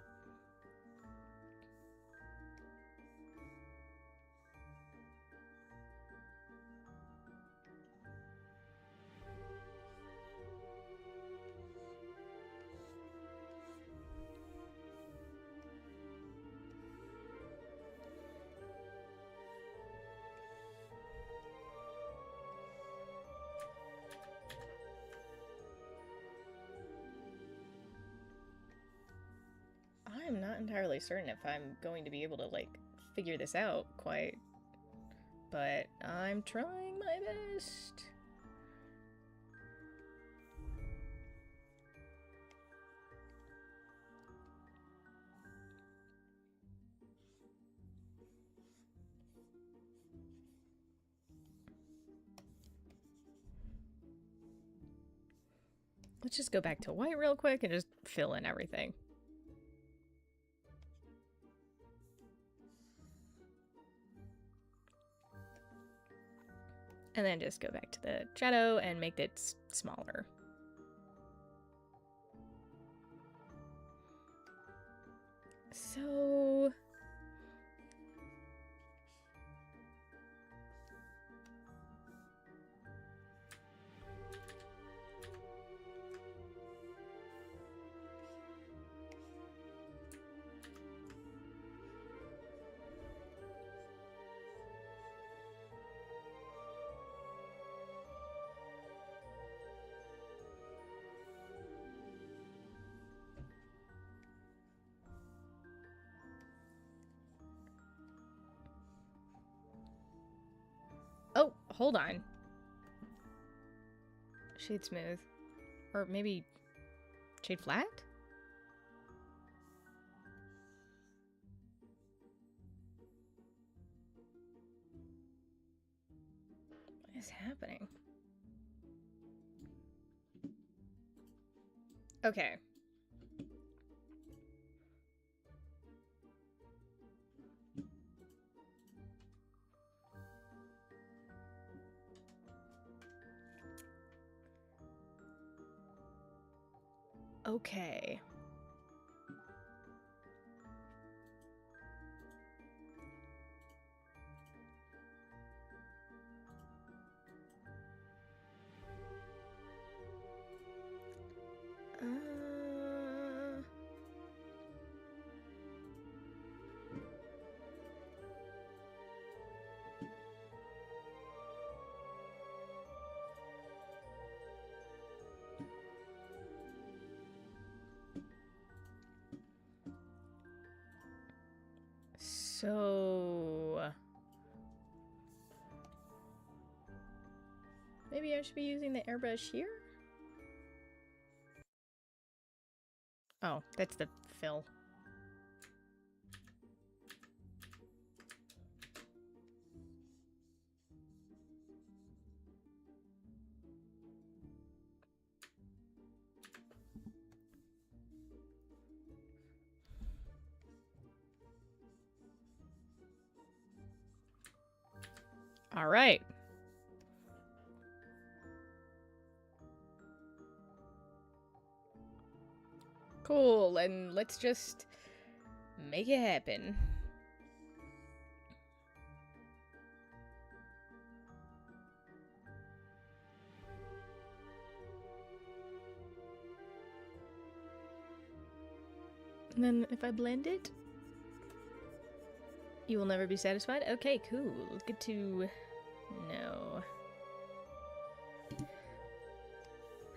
I'm not entirely certain if I'm going to be able to, like, figure this out quite. But I'm trying my best. Let's just go back to white real quick and just fill in everything. And then just go back to the shadow and make it smaller. So... Oh, hold on. Shade smooth. Or maybe shade flat? What is happening? Okay. Okay. So... maybe I should be using the airbrush here? Oh, that's the fill. All right. Cool, and let's just make it happen. And then if I blend it, you will never be satisfied? Okay, cool. Good to know.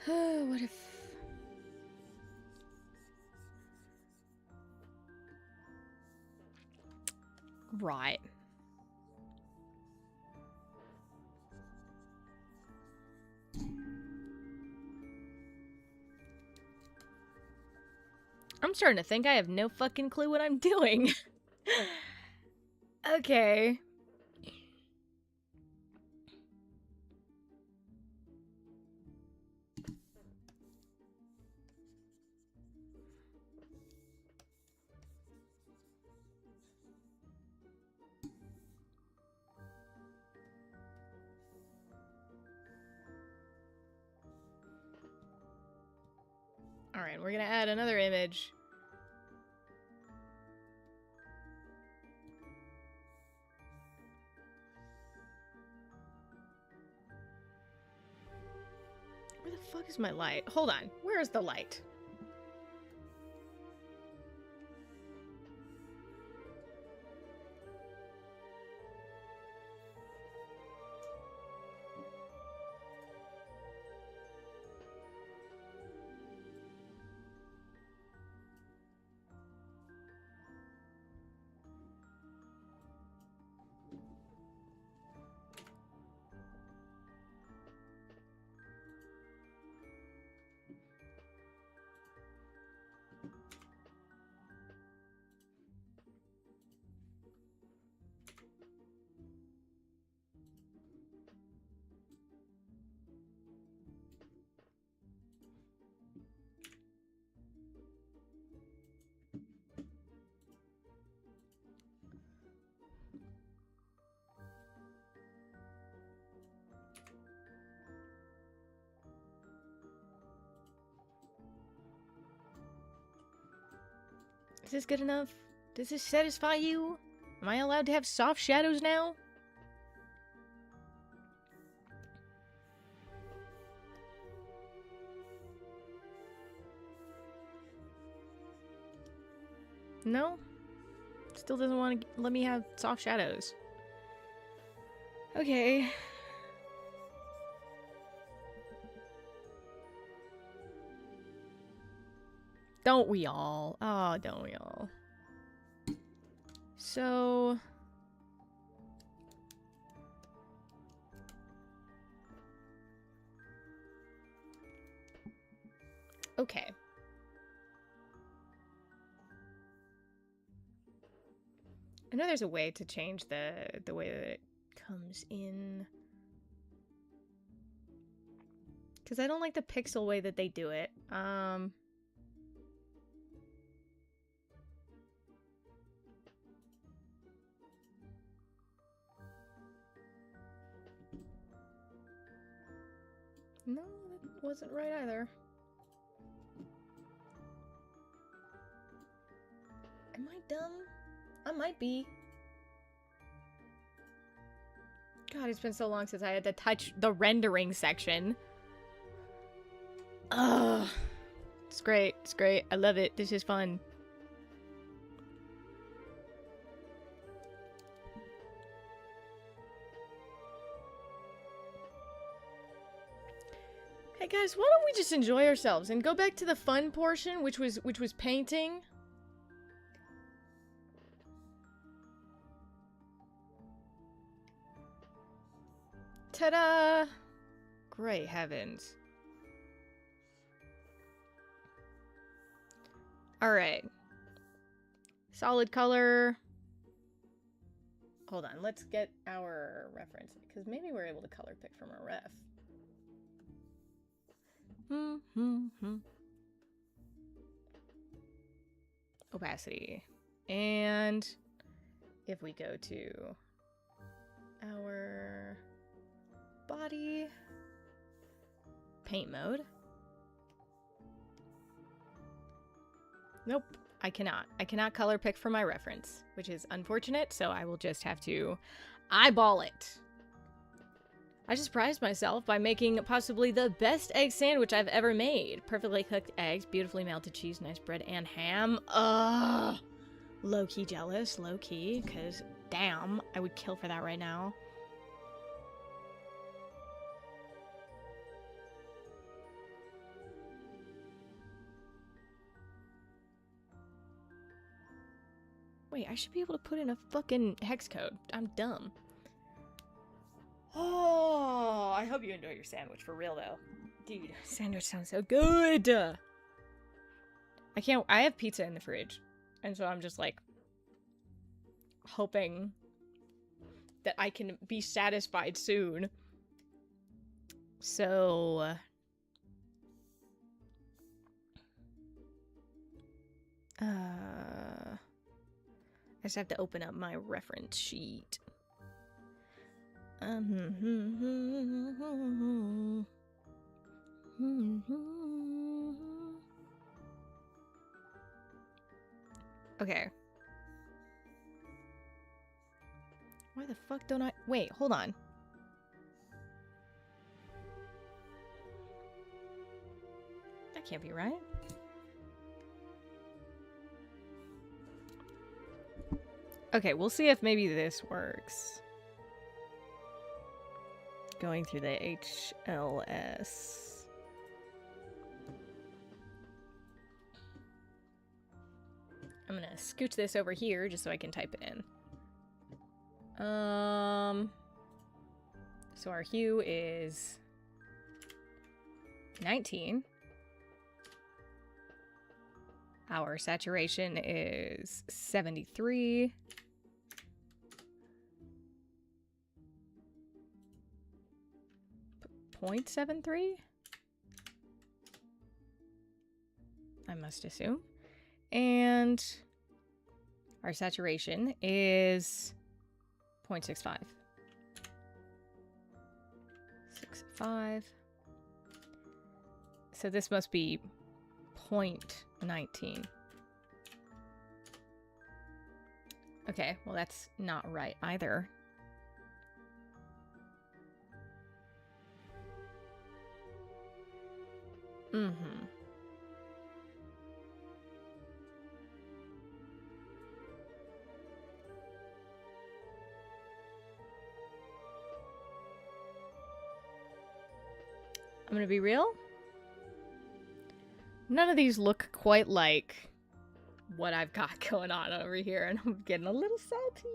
What if... Right. I'm starting to think I have no fucking clue what I'm doing. Okay. Alright, we're gonna add another image. Where the fuck is my light? Hold on. Where is the light? Is this good enough? Does this satisfy you? Am I allowed to have soft shadows now? No? Still doesn't want to let me have soft shadows. Okay. Don't we all? Oh, don't we all? So... Okay. I know there's a way to change the way that it comes in. Because I don't like the pixel way that they do it. No, that wasn't right either. Am I dumb? I might be. God, it's been so long since I had to touch the rendering section. Ugh. It's great. It's great. I love it. This is fun. Hey guys, why don't we just enjoy ourselves and go back to the fun portion, which was painting? Ta-da! Great heavens. Alright. Solid color. Hold on, let's get our reference, because maybe we're able to color pick from our ref. Opacity. And if we go to our body paint mode, Nope, I cannot. I cannot color pick for my reference, which is unfortunate, so I will just have to eyeball it. I just surprised myself by making possibly the best egg sandwich I've ever made. Perfectly cooked eggs, beautifully melted cheese, nice bread, and ham. Ugh. Low-key jealous, low-key, because damn, I would kill for that right now. Wait, I should be able to put in a fucking hex code. I'm dumb. Oh, I hope you enjoy your sandwich for real though. Dude, sandwich sounds so good. I have pizza in the fridge. And so I'm just like hoping that I can be satisfied soon. So I just have to open up my reference sheet. Okay. Why the fuck don't I... Wait, hold on. That can't be right. Okay, we'll see if maybe this works. Going through the HLS. I'm gonna scooch this over here just so I can type it in. So our hue is 19. Our saturation is 73. .73? I must assume. And our saturation is 0.65. 65. So this must be 0.19. Okay, well that's not right either. Mm-hmm. I'm gonna be real. None of these look quite like what I've got going on over here, and I'm getting a little salty.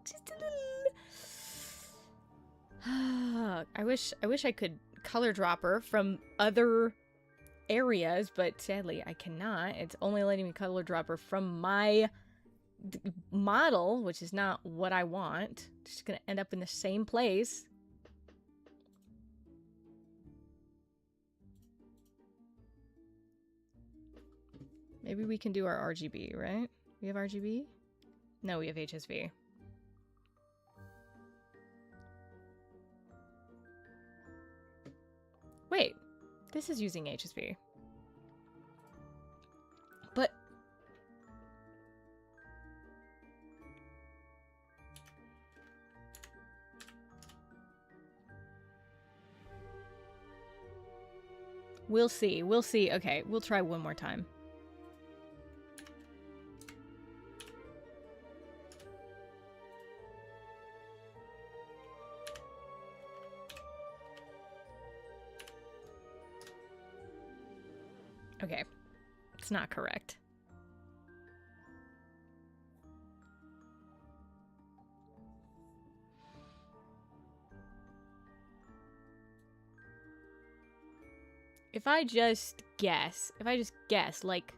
Just a little. I wish I could color dropper from other areas, but sadly I cannot. It's only letting me color dropper from my model, which is not what I want. It's just gonna end up in the same place. Maybe we can do our RGB, right? We have RGB? No, we have HSV. Wait, this is using HSV. But... We'll see. We'll see. Okay, we'll try one more time. Okay, it's not correct. If I just guess, like...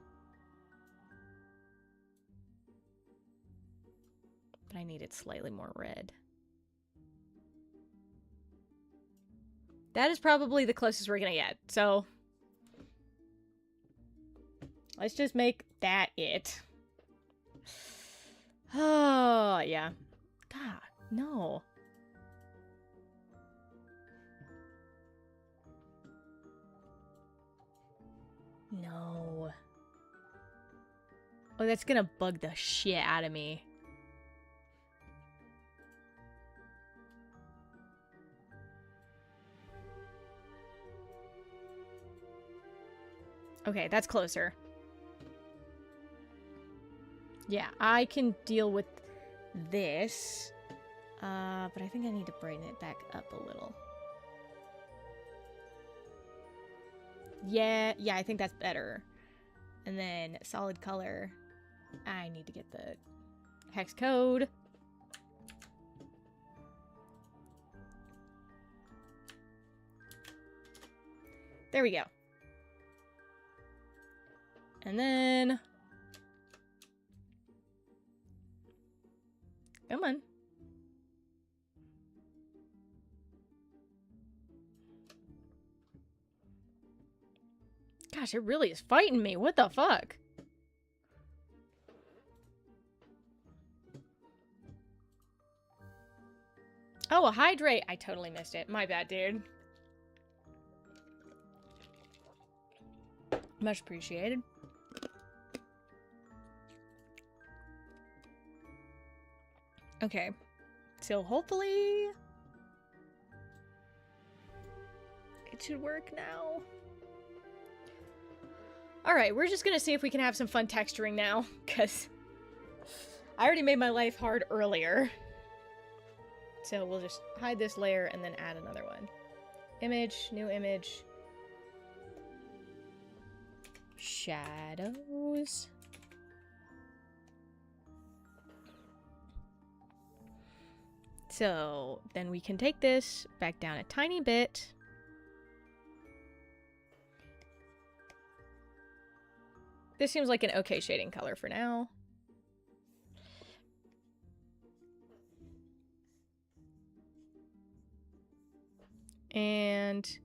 But I need it slightly more red. That is probably the closest we're gonna get, so... Let's just make that it. Oh, yeah. God, no. No. Oh, that's gonna bug the shit out of me. Okay, that's closer. Yeah, I can deal with this. But I think I need to brighten it back up a little. Yeah, I think that's better. And then solid color. I need to get the hex code. There we go. And then... Come on. Gosh, it really is fighting me. What the fuck? Oh, a hydrate. I totally missed it. My bad, dude. Much appreciated. Okay. So hopefully... it should work now. Alright, we're just gonna see if we can have some fun texturing now, because I already made my life hard earlier. So we'll just hide this layer and then add another one. Image, new image. Shadows. So then we can take this back down a tiny bit. This seems like an okay shading color for now. And...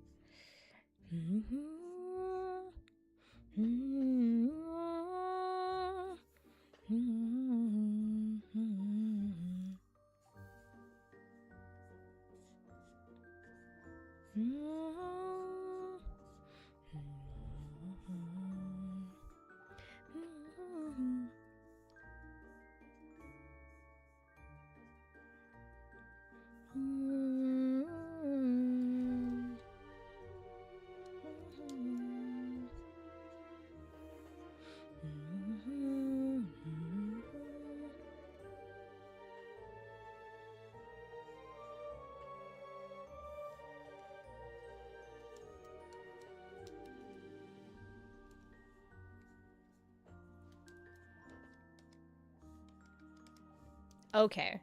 Okay.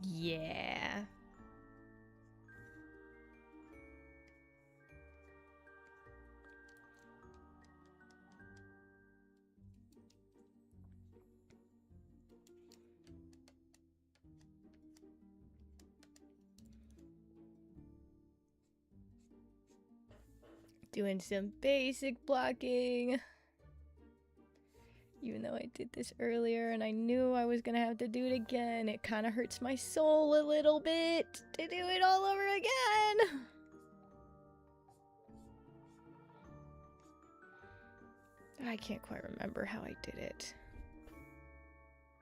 Yeah. Doing some basic blocking. Even though I did this earlier and I knew I was gonna have to do it again, it kind of hurts my soul a little bit to do it all over again. I can't quite remember how I did it.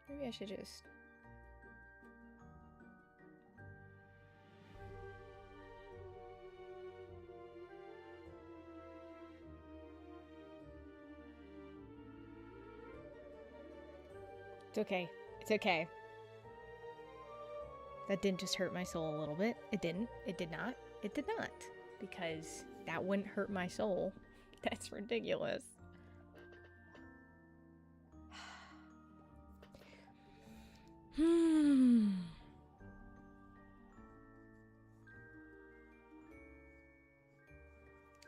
Maybe I should just... It's okay. It's okay. That didn't just hurt my soul a little bit. It didn't. It did not. It did not. Because that wouldn't hurt my soul. That's ridiculous. No,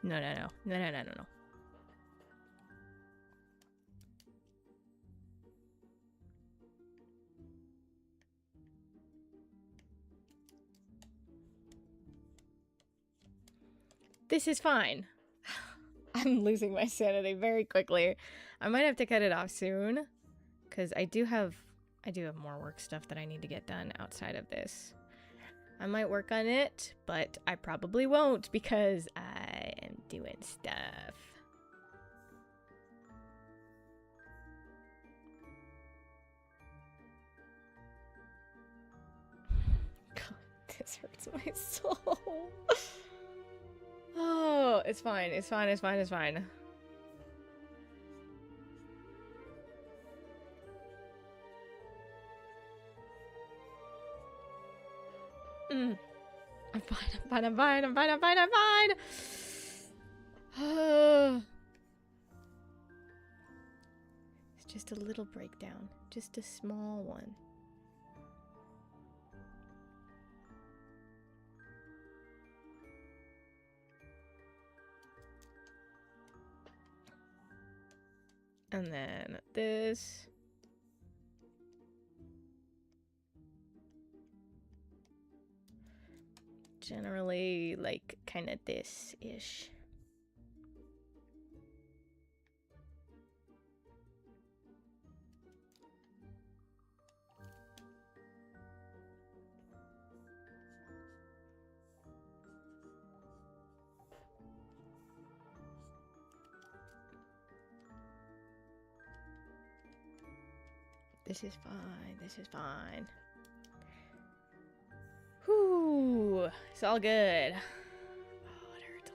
no, no. No, no, no, no, no. This is fine. I'm losing my sanity very quickly. I might have to cut it off soon, because I do have more work stuff that I need to get done outside of this. I might work on it, but I probably won't because I am doing stuff. my soul. Oh, it's fine. It's fine. It's fine. It's fine. I'm fine. I'm fine. I'm fine. I'm fine. I'm fine. I'm fine. It's just a little breakdown. Just a small one. And then this. Generally, like, kind of this-ish. This is fine. This is fine. Whew. It's all good. Oh, it hurts a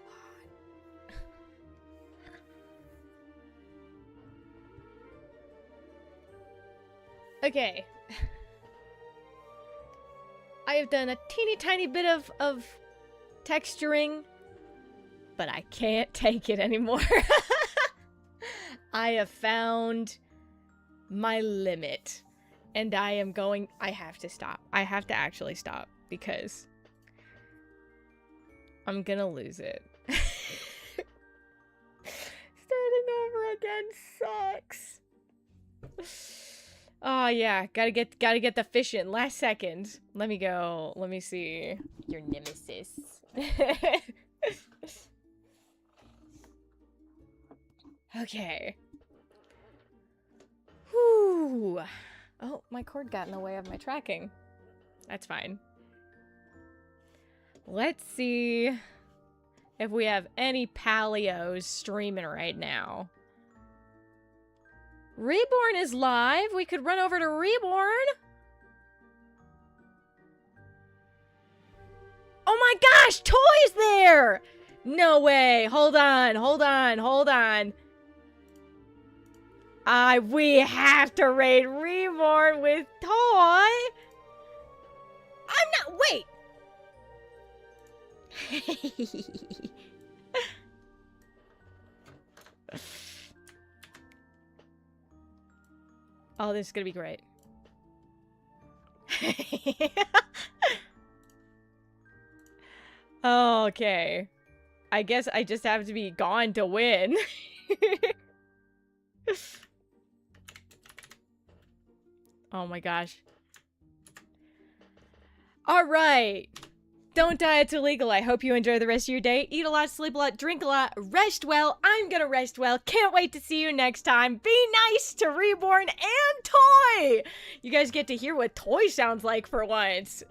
lot. Okay. I have done a teeny tiny bit of texturing, but I can't take it anymore. I have found my limit, and I have to stop. I have to actually stop because I'm gonna lose it. Starting over again sucks. Oh yeah, gotta get the fish in last second. Let me go. Let me see your nemesis. Okay. Whew. Oh, my cord got in the way of my tracking. That's fine. Let's see if we have any paleos streaming right now. Reborn is live. We could run over to Reborn. Oh my gosh, Toy's there! No way. Hold on, hold on, hold on. We have to raid Reborn with Toy. I'm not, wait. Oh, this is gonna be great. Okay. I guess I just have to be gone to win. Oh my gosh. Alright. Don't die, it's illegal. I hope you enjoy the rest of your day. Eat a lot, sleep a lot, drink a lot, rest well. I'm gonna rest well. Can't wait to see you next time. Be nice to Reborn and Toy! You guys get to hear what Toy sounds like for once.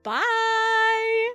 Bye!